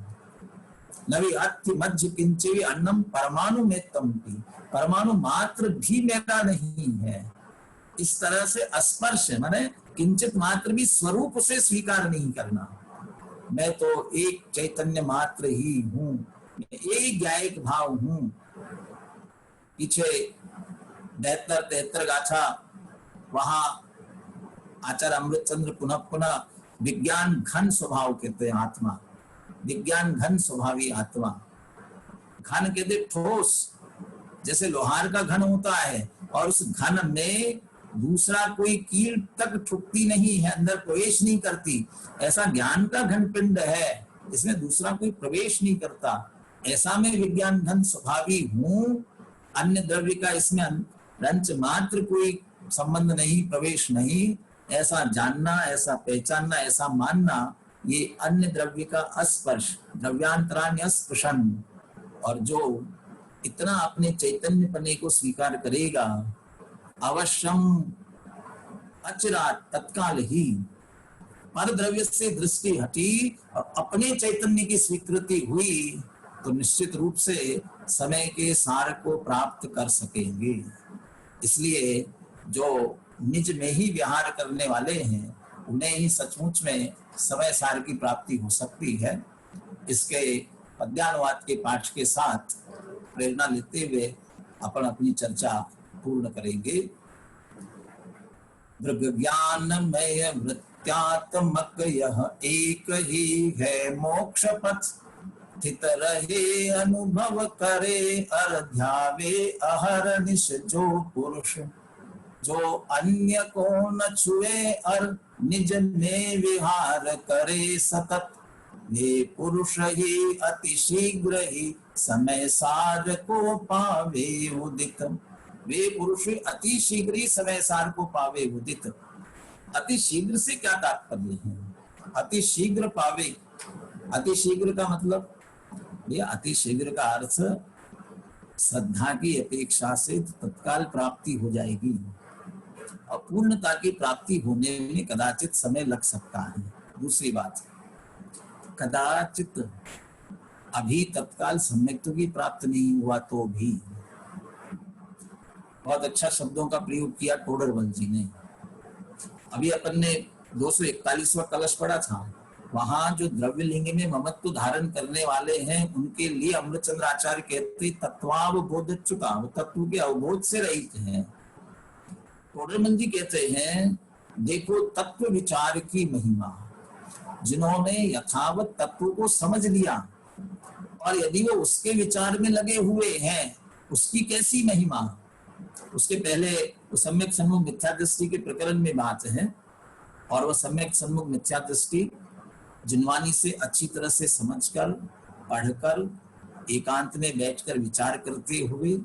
नवी अत्य मध्य किंचे अन्नम परमाणु में तमपी, परमाणु मात्र भी मेरा नहीं है। इस तरह से अस्पर्श माने किंचित मात्र भी स्वरूप से स्वीकार नहीं करना। मैं तो एक चैतन्य मात्र ही हूँ, एक ज्ञायक भाव हूँ। पीछे 72-73 गाथा, वहां आचार्य अमृतचंद्र पुनः पुनः विज्ञान घन स्वभाव कहते हैं आत्मा, विज्ञान घन स्वभावी आत्मा। घन कहते ठोस, जैसे लोहार का घन होता है, और उस घन में दूसरा कोई कील तक ठुकती नहीं है, अंदर प्रवेश नहीं करती, ऐसा ज्ञान का घन पिंड है, इसमें दूसरा कोई प्रवेश नहीं करता। ऐसा मैं विज्ञान घन स्वभावी हूँ, अन्य द्रव्य का इसमें रंच मात्र कोई संबंध नहीं, प्रवेश नहीं, ऐसा जानना, ऐसा पहचानना, ऐसा मानना, ये अन्य द्रव्य का अस्पर्श, द्रव्यांतरान्य अस्पृशन। और जो इतना अपने चैतन्य पने को स्वीकार करेगा, अवश्यम अचिरात तत्काल ही पर द्रव्य से दृष्टि हटी और अपने चैतन्य की स्वीकृति हुई, तो निश्चित रूप से समय के सार को प्राप्त कर सकेंगे। इसलिए जो निज में ही विहार करने वाले हैं, उन्हें ही सचमुच में समय सार की प्राप्ति हो सकती है। इसके पद्यानुवाद के पाठ के साथ प्रेरणा लेते हुए अपन अपनी चर्चा पूर्ण करेंगे। दृग् ज्ञानमय वृत्त्यात्मक यह एक ही है मोक्ष पथ, स्थित रहे अनुभव करे अर ध्यावे अहरनिश जो पुरुष, जो अन्य को न छुए और निज में विहार करे सतत, वे पुरुष ही अति शीघ्र ही समय सार को पावे उदित। वे पुरुष अति शीघ्र ही समय सार को पावे उदित। अति शीघ्र से क्या तात्पर्य है? अति शीघ्र पावे, अति शीघ्र का मतलब, ये अति शीघ्र का अर्थ श्रद्धा की अपेक्षा से तत्काल प्राप्ति हो जाएगी, और पूर्णता की प्राप्ति होने में कदाचित समय लग सकता है। दूसरी बात, कदाचित अभी तत्काल सम्यक्त्व की प्राप्त नहीं हुआ तो भी। बहुत अच्छा शब्दों का प्रयोग किया टोडरमल जी ने। अभी अपन ने 241वां कलश पढ़ा था, वहां जो द्रव्य लिंग में ममत्व धारण करने वाले हैं, उनके लिए अमृतचंद्र आचार्य कहते तत्वावबोधच्युता, वो तत्व के अवबोध से रहित हैं। टोडरमल जी कहते हैं देखो तत्व विचार की महिमा, जिन्होंने यथावत तत्व को समझ लिया और यदि वो उसके विचार में लगे हुए हैं, उसकी कैसी महिमा। उसके पहले वो सम्यक सन्मुख मिथ्या दृष्टि के प्रकरण में बात है, और वह सम्यक सन्मुख मिथ्या दृष्टि जिनवानी से अच्छी तरह से समझकर, पढ़कर, एकांत में बैठकर विचार करते हुए,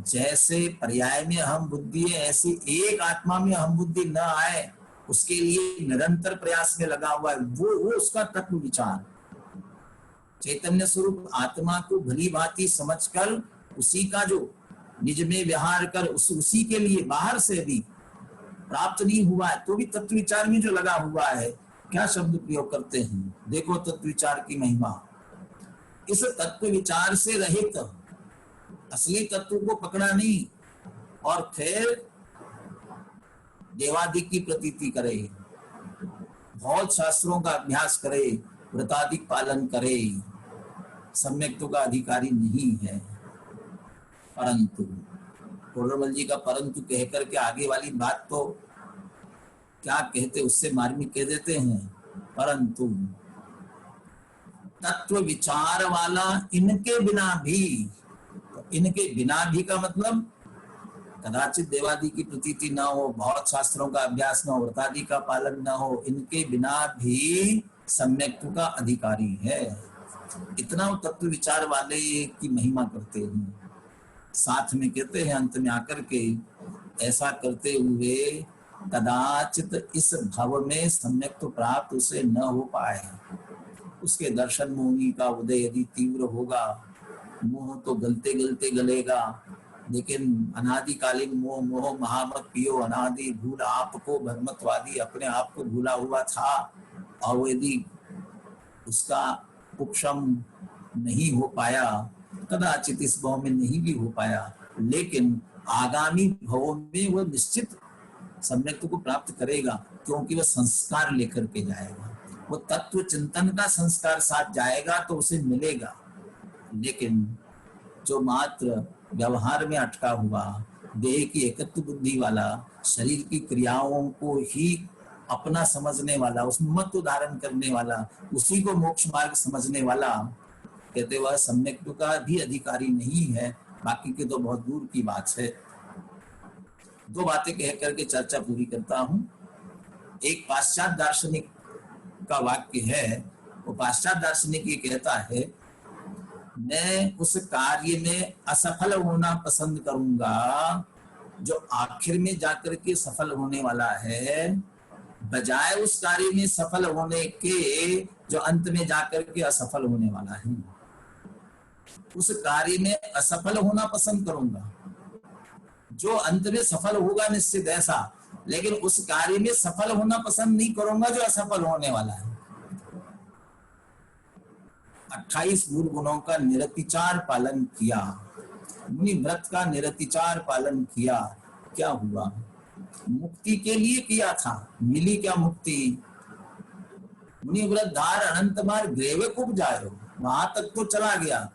जैसे पर्याय में अहम बुद्धि है ऐसी एक आत्मा में अहम बुद्धि न आए उसके लिए निरंतर प्रयास में लगा हुआ है, वो उसका तत्व विचार। चैतन्य स्वरूप आत्मा को भली भांति समझकर उसी का जो निज में विहार कर उसी के लिए बाहर से भी प्राप्त नहीं हुआ है तो भी तत्व विचार में जो लगा हुआ है, क्या शब्द प्रयोग करते हैं, देखो तत्व विचार की महिमा। इस तत्व विचार से रहित असली तत्व को पकड़ा नहीं और फिर देवादिक की प्रतीति करे, बहुत शास्त्रों का अभ्यास करे, व्रतादिक पालन करे, सम्यक्त्व का अधिकारी नहीं है। परंतु कोरबल जी का परंतु कहकर के आगे वाली बात तो क्या कहते उससे मार्मिक कह देते हैं, परंतु तत्व विचार वाला इनके बिना भी, तो इनके बिना भी का मतलब कदाचित देवादि की प्रतीति न हो, बहुत शास्त्रों का अभ्यास न हो, व्रतादि का पालन न हो, इनके बिना भी सम्यक्त्व का अधिकारी है। इतना वो तत्व विचार वाले की महिमा करते हैं। साथ में कहते हैं अंत में आकर के, ऐसा करते हुए कदाचित इस भव में सम्यक्त्व प्राप्त उसे न हो पाए। उसके दर्शन मोही का उदय यदि तीव्र होगा, मोह तो गलते गलते गलेगा, लेकिन अनादिकालीन मोह मोह महामत पियो अनादि भूल आपको भ्रमत्वादी, अपने आप को भूला हुआ था और यदि उसका उपशम नहीं हो पाया, कदाचित इस भाव में नहीं भी हो पाया, लेकिन आगामी भावों में वह निश्चित सम्यक्त्व को प्राप्त करेगा, क्योंकि वह संस्कार लेकर के जाएगा, वो तत्व चिंतन का संस्कार साथ जाएगा तो उसे मिलेगा। लेकिन जो मात्र व्यवहार में अटका हुआ, देह की एकत्व बुद्धि वाला, शरीर की क्रियाओं को ही अपना समझने वाला, उसमें मत धारण करने वाला, उसी को मोक्ष मार्ग समझने वाला, कहते वह सम्यक्त्व का भी अधिकारी नहीं है। बाकी के तो बहुत दूर की बात है। दो बातें कह करके चर्चा पूरी करता हूं। एक पाश्चात्य दार्शनिक का वाक्य है, वो पाश्चात्य दार्शनिक ये कहता है, मैं उस कार्य में असफल होना पसंद करूंगा जो आखिर में जाकर के सफल होने वाला है, बजाय उस कार्य में सफल होने के जो अंत में जाकर के असफल होने वाला है। उस कार्य में असफल होना पसंद करूंगा जो अंत में सफल होगा निश्चित ऐसा, लेकिन उस कार्य में सफल होना पसंद नहीं करूंगा जो असफल होने वाला है। 28 मूल गुणों का निरतिचार पालन किया, मुनि व्रत का निरतिचार पालन किया, क्या हुआ? मुक्ति के लिए किया था, मिली क्या मुक्ति? मुनि व्रत धार अनंत बार ग्रेवे कुब जाए, वहां तक तो चला गया,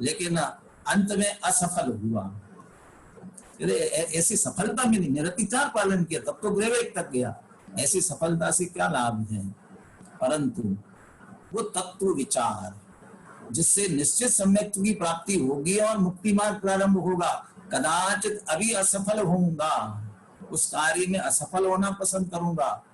लेकिन अंत में असफल हुआ। ऐसी सफलता मिली, निरतिचार पालन किया, तब तो ग्रेवेक तक गया, ऐसी सफलता से क्या लाभ है? परंतु वो तत्व विचार जिससे निश्चित सम्यक्त्व की प्राप्ति होगी और मुक्ति मार्ग प्रारंभ होगा, कदाचित अभी असफल होऊंगा, उस कार्य में असफल होना पसंद करूंगा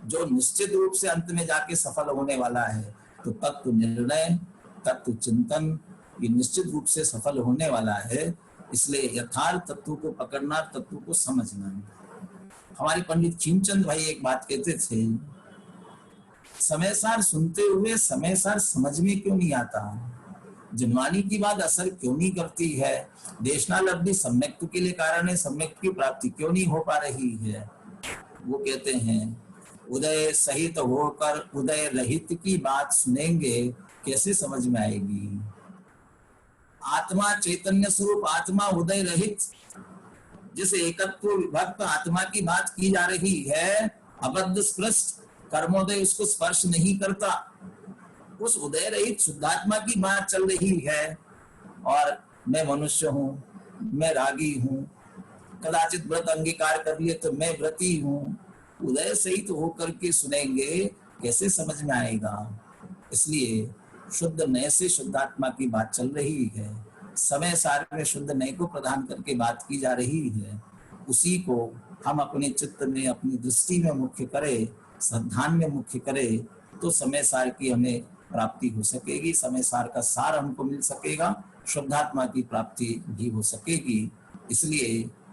जो निश्चित रूप से अंत में जाके सफल होने वाला है। तो तत्व निर्णय, तत्व चिंतन ये निश्चित रूप से सफल होने वाला है। इसलिए यथार्थ तत्व को पकड़ना, तत्व को समझना। हमारे पंडित खीमचंद भाई एक बात कहते थे, समय सार सुनते हुए समय सार समझ में क्यों नहीं आता? जिनवानी की बात असर क्यों नहीं करती है? देशनालब्धि सम्यक्त्व के लिए कारण है, सम्यक्त्व की प्राप्ति क्यों नहीं हो पा रही है? वो कहते हैं, उदय सहित होकर उदय रहित की बात सुनेंगे, कैसे समझ में आएगी? आत्मा चैतन्य स्वरूप, आत्मा उदय रहित, जिस एकत्व विभक्त आत्मा की बात की जा रही है, अबद्ध स्पृष्ट कर्मोदय उसको स्पर्श नहीं करता, उस उदय रहित शुद्धात्मा की बात चल रही है। और मैं मनुष्य हूँ, मैं रागी हूँ, कदाचित व्रत अंगीकार कर लिए तो मैं व्रती हूँ, उदय सहित होकर के सुनेंगे कैसे समझ में आएगा। इसलिए शुद्ध नए से शुद्धात्मा की बात चल रही है, समय सार में शुद्ध नए को प्रदान करके बात की जा रही है। उसी को हम अपने चित्त में, अपनी दृष्टि में मुख्य करें, श्रद्धान में मुख्य करें, तो समय सार की हमें प्राप्ति हो सकेगी, समय सार का सार हमको मिल सकेगा, शुद्धात्मा की प्राप्ति भी हो सकेगी। इसलिए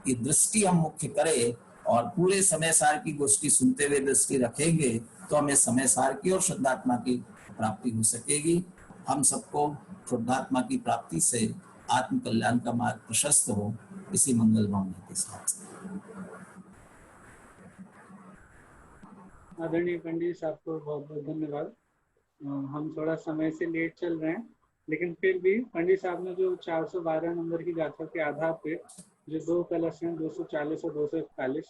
ये दृष्टि हम मुख्य करें और पूरे समय सार की गोष्ठी सुनते हुए दृष्टि रखेंगे तो हमें समय सार की और शुद्धात्मा की प्राप्ति हो सकेगी। हम सबको शुद्धात्मा की प्राप्ति से आत्म कल्याण का मार्ग प्रशस्त हो, इसी मंगल भावना के साथ। आदरणीय पंडित साहब को बहुत बहुत धन्यवाद। हम थोड़ा समय से लेट चल रहे हैं, लेकिन फिर भी पंडित साहब ने जो 412 नंबर की गाथा के आधार पे जो दो कलश हैं 240 और 241,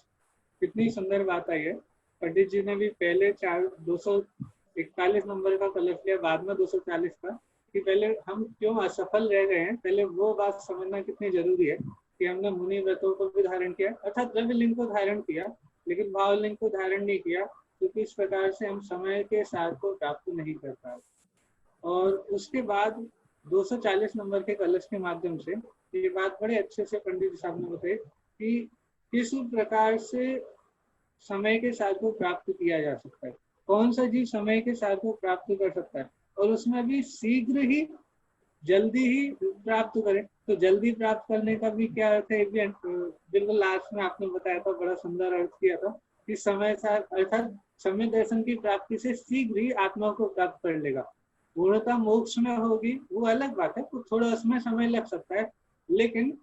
कितनी सुंदर बात आई है। पंडित जी ने भी पहले 241 नंबर का कलश लिया, बाद में 240 का, कि पहले हम क्यों असफल रह गए हैं, पहले वो बात समझना कितनी जरूरी है कि हमने मुनि व्रतों को भी धारण किया, अर्थात द्रव्य लिंग को धारण किया, लेकिन भाव लिंग को धारण नहीं किया, क्योंकि इस प्रकार से हम समय के सार को प्राप्त नहीं कर पाए। और उसके बाद 240 नंबर के कलश के माध्यम से ये बात बड़े अच्छे से पंडित साहब ने बताई कि किस प्रकार से समय के सार को प्राप्त किया जा सकता है, कौन सा जीव समय के सार को प्राप्त कर सकता है, और उसमें भी शीघ्र ही, जल्दी ही प्राप्त करें। तो जल्दी प्राप्त करने का भी क्या अर्थ है, बिल्कुल लास्ट में आपने बताया था, बड़ा सुंदर अर्थ किया था कि समय सार अर्थात समय दर्शन की प्राप्ति से शीघ्र ही आत्मा को प्राप्त कर लेगा। पूर्णता मोक्ष में होगी वो अलग बात है, तो थोड़ा उसमें समय लग सकता है, लेकिन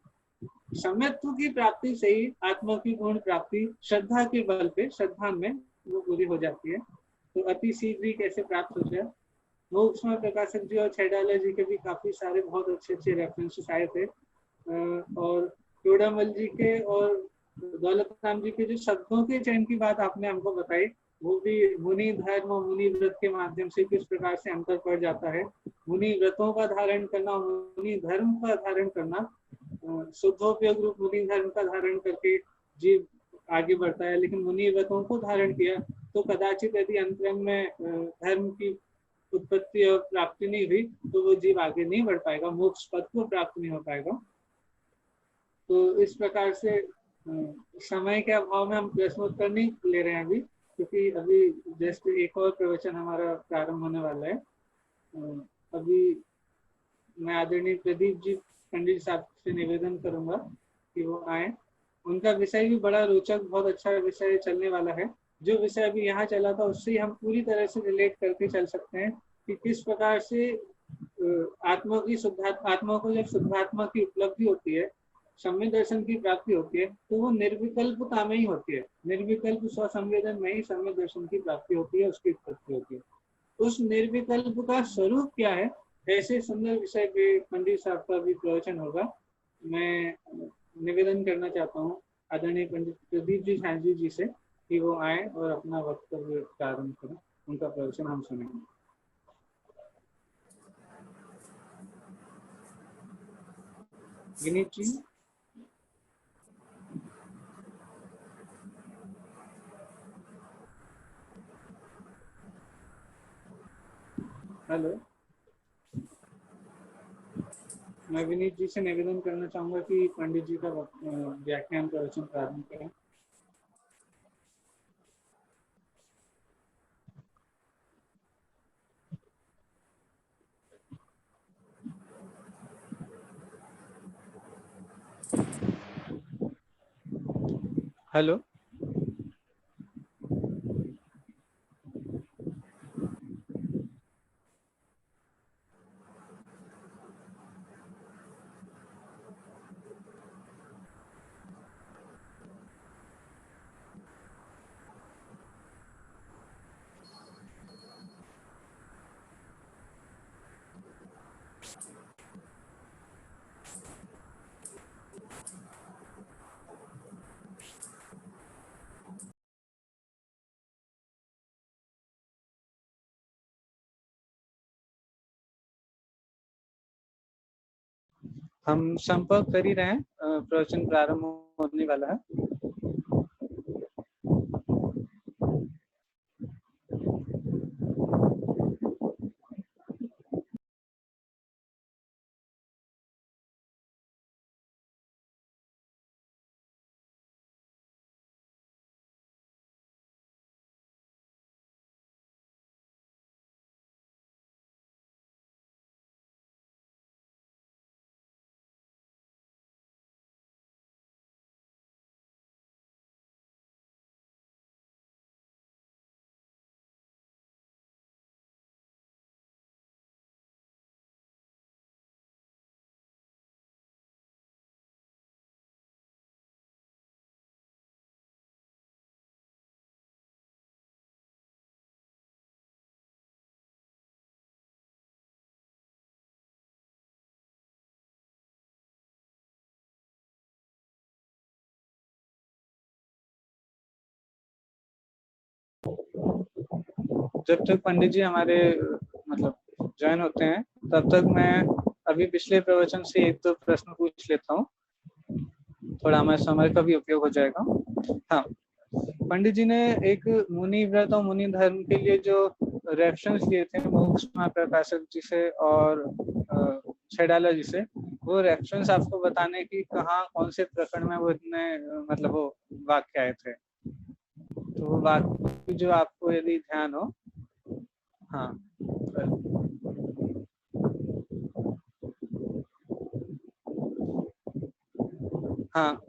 सम्यत्व की प्राप्ति से ही आत्मा की पूर्ण प्राप्ति श्रद्धा के बल पे, श्रद्धा में वो पूरी हो जाती है। तो अति शीघ्र ही कैसे प्राप्त हो जाए, मोक्ष में प्रकाशक जी और छैडाला जी के भी काफी सारे बहुत अच्छे अच्छे रेफरेंसेस आए थे, और चूड़ामल जी के और दौलत राम जी के जो शब्दों के चयन की बात आपने हमको बताई, वो भी मुनि धर्म और मुनि व्रत के माध्यम से किस प्रकार से अंतर पड़ जाता है। मुनि व्रतों का धारण करना, मुनि धर्म का धारण करना, शुद्धोपयोग रूप मुनि धर्म का धारण करके जीव आगे बढ़ता है, लेकिन मुनि व्रतों को धारण किया तो कदाचित यदि अंतरंग में धर्म की उत्पत्ति और प्राप्ति नहीं हुई तो वो जीव आगे नहीं बढ़ पाएगा, मोक्ष पद को प्राप्त नहीं हो पाएगा। तो इस प्रकार से समय के अभाव में हम प्रश्नोत्तर नहीं ले रहे हैं अभी, क्योंकि अभी जस्ट एक और प्रवचन हमारा प्रारंभ होने वाला है। अभी मैं आदरणीय प्रदीप जी पंडित साहब से निवेदन करूंगा कि वो आए। उनका विषय भी बड़ा रोचक, बहुत अच्छा विषय चलने वाला है। जो विषय अभी यहाँ चला था उससे हम पूरी तरह से रिलेट करके चल सकते हैं कि किस प्रकार से आत्मा को जब शुद्धात्मा की उपलब्धि होती है, सम्यक दर्शन की प्राप्ति होती है, तो वो निर्विकल्पता में ही होती है, निर्विकल्प स्वसंवेदन में ही सम्यक दर्शन की प्राप्ति होती है, उसकी उत्पत्ति होती है। उस निर्विकल्प का स्वरूप क्या है, ऐसे सुंदर विषय पे पंडित साहब का भी प्रवचन होगा। मैं निवेदन करना चाहता हूँ आदरणीय पंडित प्रदीप जी झांझी जी से कि वो आए और अपना वक्तव्य प्रारंभ करें, उनका प्रवचन हम सुनेंगे। विनीत जी। हेलो, मैं विनीत जी से निवेदन करना चाहूंगा कि पंडित जी का व्याख्यान प्रवचन प्रारंभ करें। हेलो, हम संपर्क कर ही रहे हैं, प्रवचन प्रारंभ होने वाला है। जब तक पंडित जी हमारे मतलब ज्वाइन होते हैं तब तक मैं अभी पिछले प्रवचन से एक दो प्रश्न पूछ लेता हूँ, थोड़ा हमारे समय का भी उपयोग हो जाएगा। हाँ, पंडित जी ने एक मुनि व्रत और मुनि धर्म के लिए जो रेफरेंस दिए थे मोक्ष महाप्रकाशक जी से और छैडाला जी से, वो रेफरेंस आपको बताने की कहाँ कौन से प्रकरण में वो इतने मतलब वो वाक्य आए थे, तो वो वाक्य जो आपको यदि ध्यान हो। हाँ, हाँ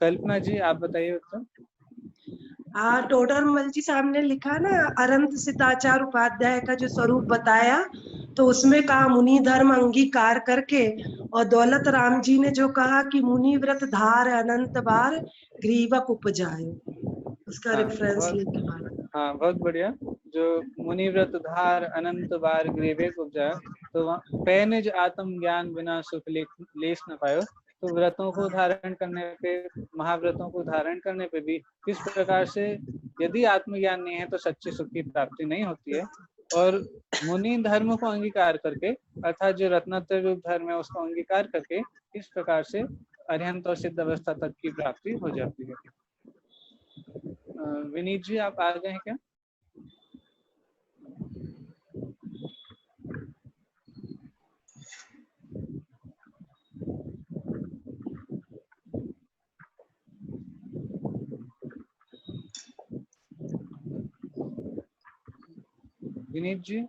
कल्पना जी आप बताइए उत्तर। टोडरमल जी साहब ने लिखा ना, अनंत सिद्धाचार्य उपाध्याय का जो स्वरूप बताया, तो उसमें कहा मुनि धर्म अंगीकार करके, और दौलत राम जी ने जो कहा कि मुनि व्रत धार अनंत बार ग्रीवक उपजाए, उसका रेफरेंस लेके बात। हाँ बहुत बढ़िया। जो मुनि व्रत धार अनंत बार ग्रीवेक उपजाए, तो पैनिज आत्म ज्ञान बिना सुख लेस न पायो। तो व्रतों को धारण करने पे, महाव्रतों को धारण करने पे भी किस प्रकार से यदि आत्मज्ञान नहीं है तो सच्चे सुख की प्राप्ति नहीं होती है, और मुनि धर्म को अंगीकार करके अर्थात जो रत्नत्रय रूप धर्म है उसको अंगीकार करके किस प्रकार से अरिहंत और सिद्ध अवस्था तक की प्राप्ति हो जाती है। विनीत जी आप आ गए हैं क्या? विनीत जी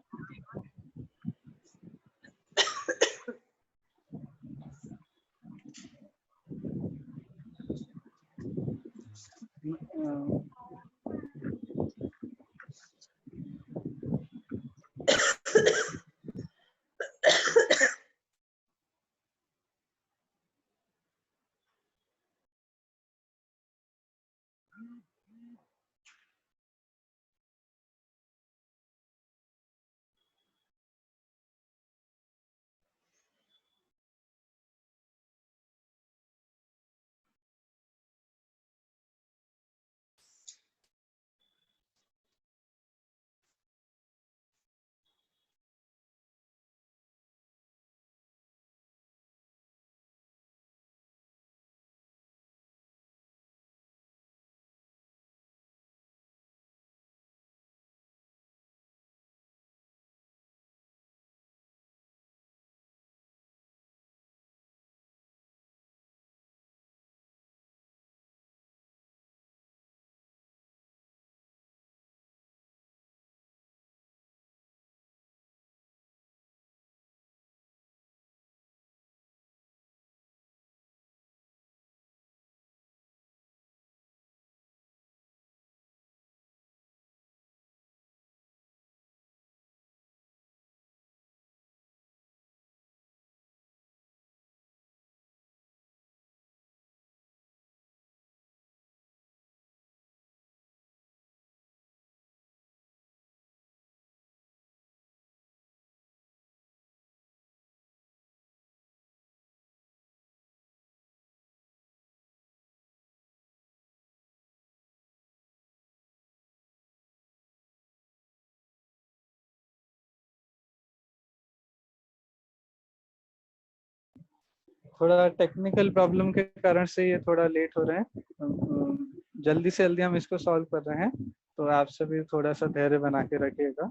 थोड़ा टेक्निकल प्रॉब्लम के कारण से ये थोड़ा लेट हो रहे हैं, जल्दी से जल्दी हम इसको सॉल्व कर रहे हैं, तो आप सभी थोड़ा सा धैर्य बना के रखिएगा।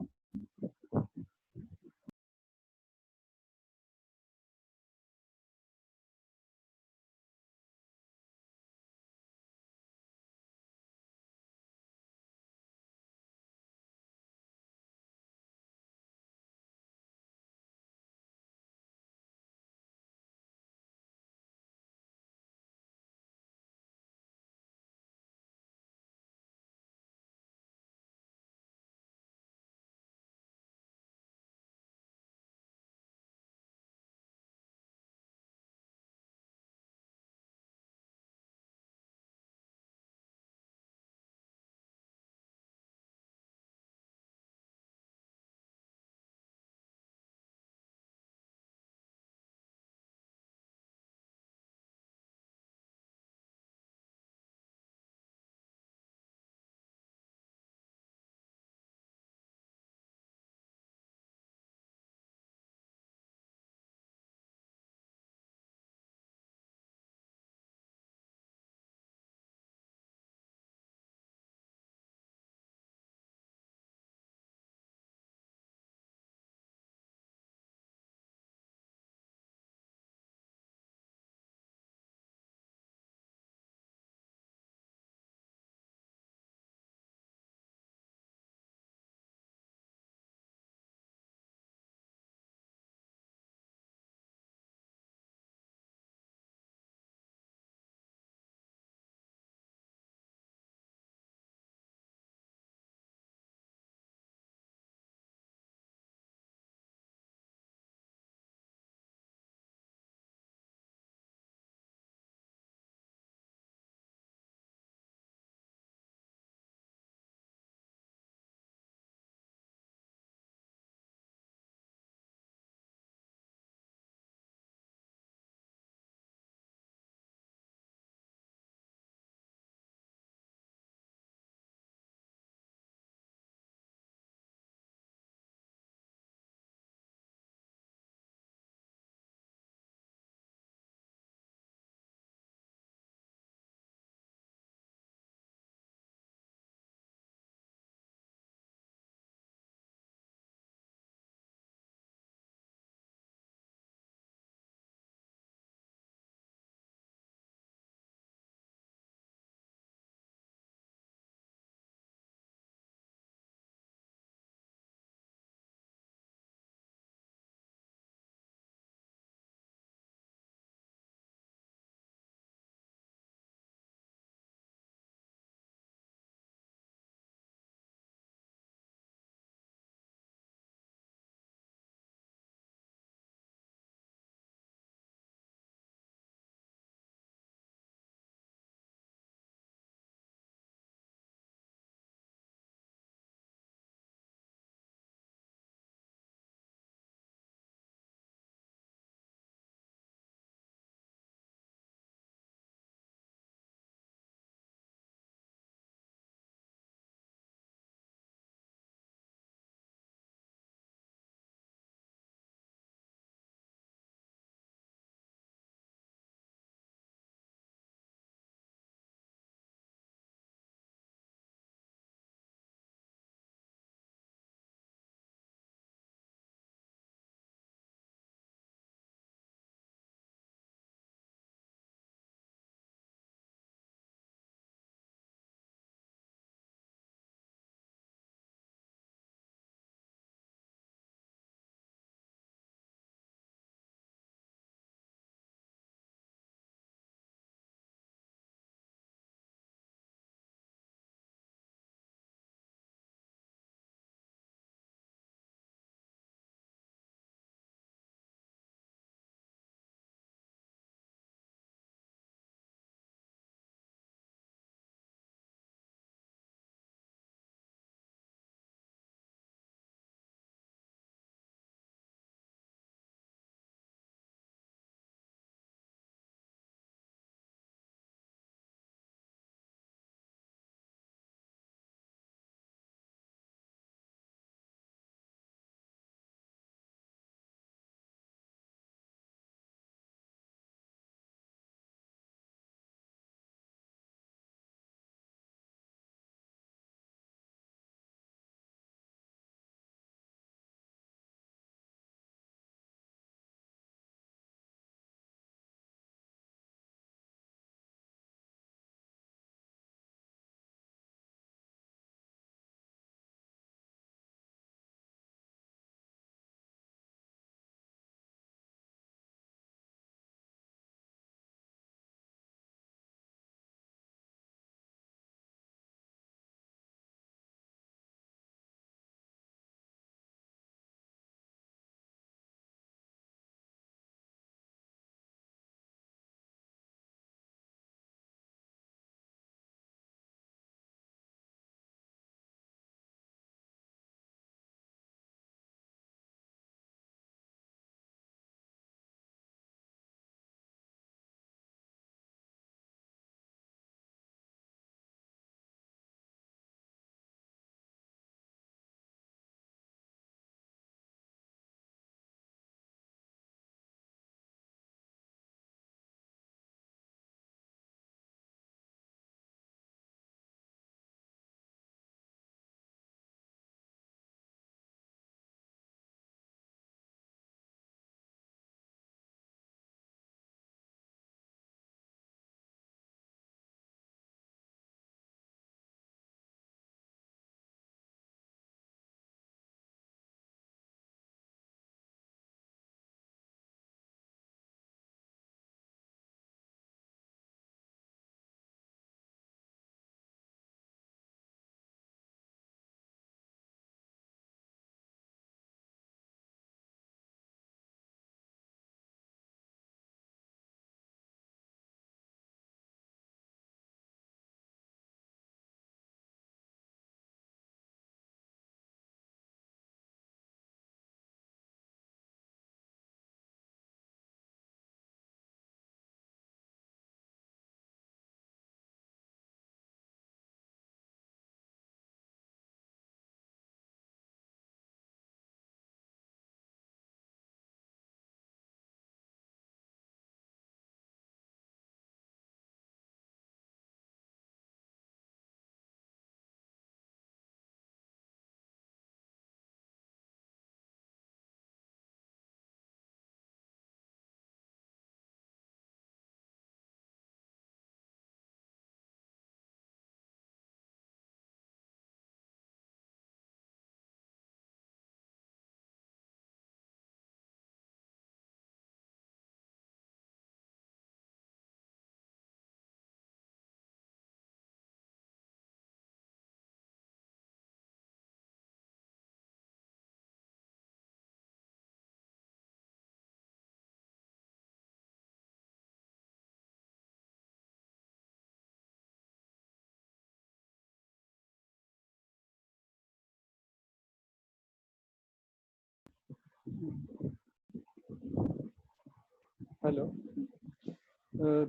हेलो।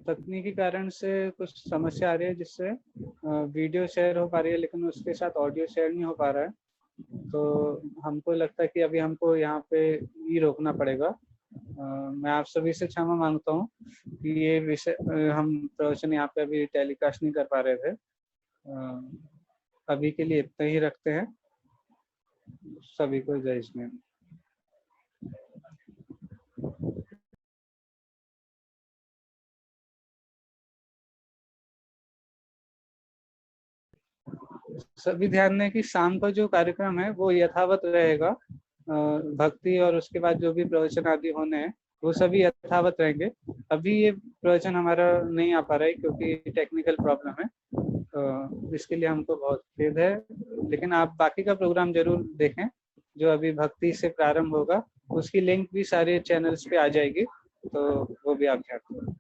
तकनीकी कारण से कुछ समस्या आ रही है, जिससे वीडियो शेयर हो पा रही है लेकिन उसके साथ ऑडियो शेयर नहीं हो पा रहा है। तो हमको लगता है कि अभी हमको यहाँ पे ही रोकना पड़ेगा। मैं आप सभी से क्षमा मांगता हूँ कि ये विषय हम प्रवचन यहाँ पे अभी टेलीकास्ट नहीं कर पा रहे थे। अभी के लिए इतना ही रखते हैं। सभी को जय श्री राम। सभी ध्यान दें कि शाम का जो कार्यक्रम है वो यथावत रहेगा। भक्ति और उसके बाद जो भी प्रवचन आदि होने हैं वो सभी यथावत रहेंगे। अभी ये प्रवचन हमारा नहीं आ पा रहा है क्योंकि टेक्निकल प्रॉब्लम है। इसके लिए हमको बहुत खेद है, लेकिन आप बाकी का प्रोग्राम जरूर देखें जो अभी भक्ति से प्रारंभ होगा। उसकी लिंक भी सारे चैनल्स पे आ जाएगी, तो वो भी आप ध्यान दें।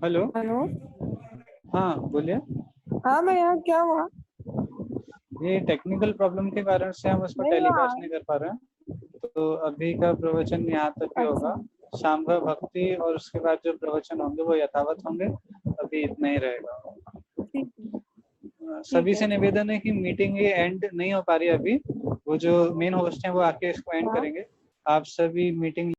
Hello hello. हाँ बोलिए। हाँ भैया, क्या हुआ? ये टेक्निकल प्रॉब्लम के कारण से हम उसको नहीं टेलीकास्ट हुआ। नहीं कर पा रहे हैं। तो अभी का प्रवचन यहाँ तक ही होगा। शांभव भक्ति और उसके बाद जो प्रवचन होंगे वो यथावत होंगे। अभी इतना ही रहेगा। ठीक है। सभी से निवेदन है कि मीटिंग ये एंड नहीं हो पा रही अभी। वो जो मेन होस्ट हैं वो आके इसको एंड हाँ। करेंगे। आप सभी मीटिंग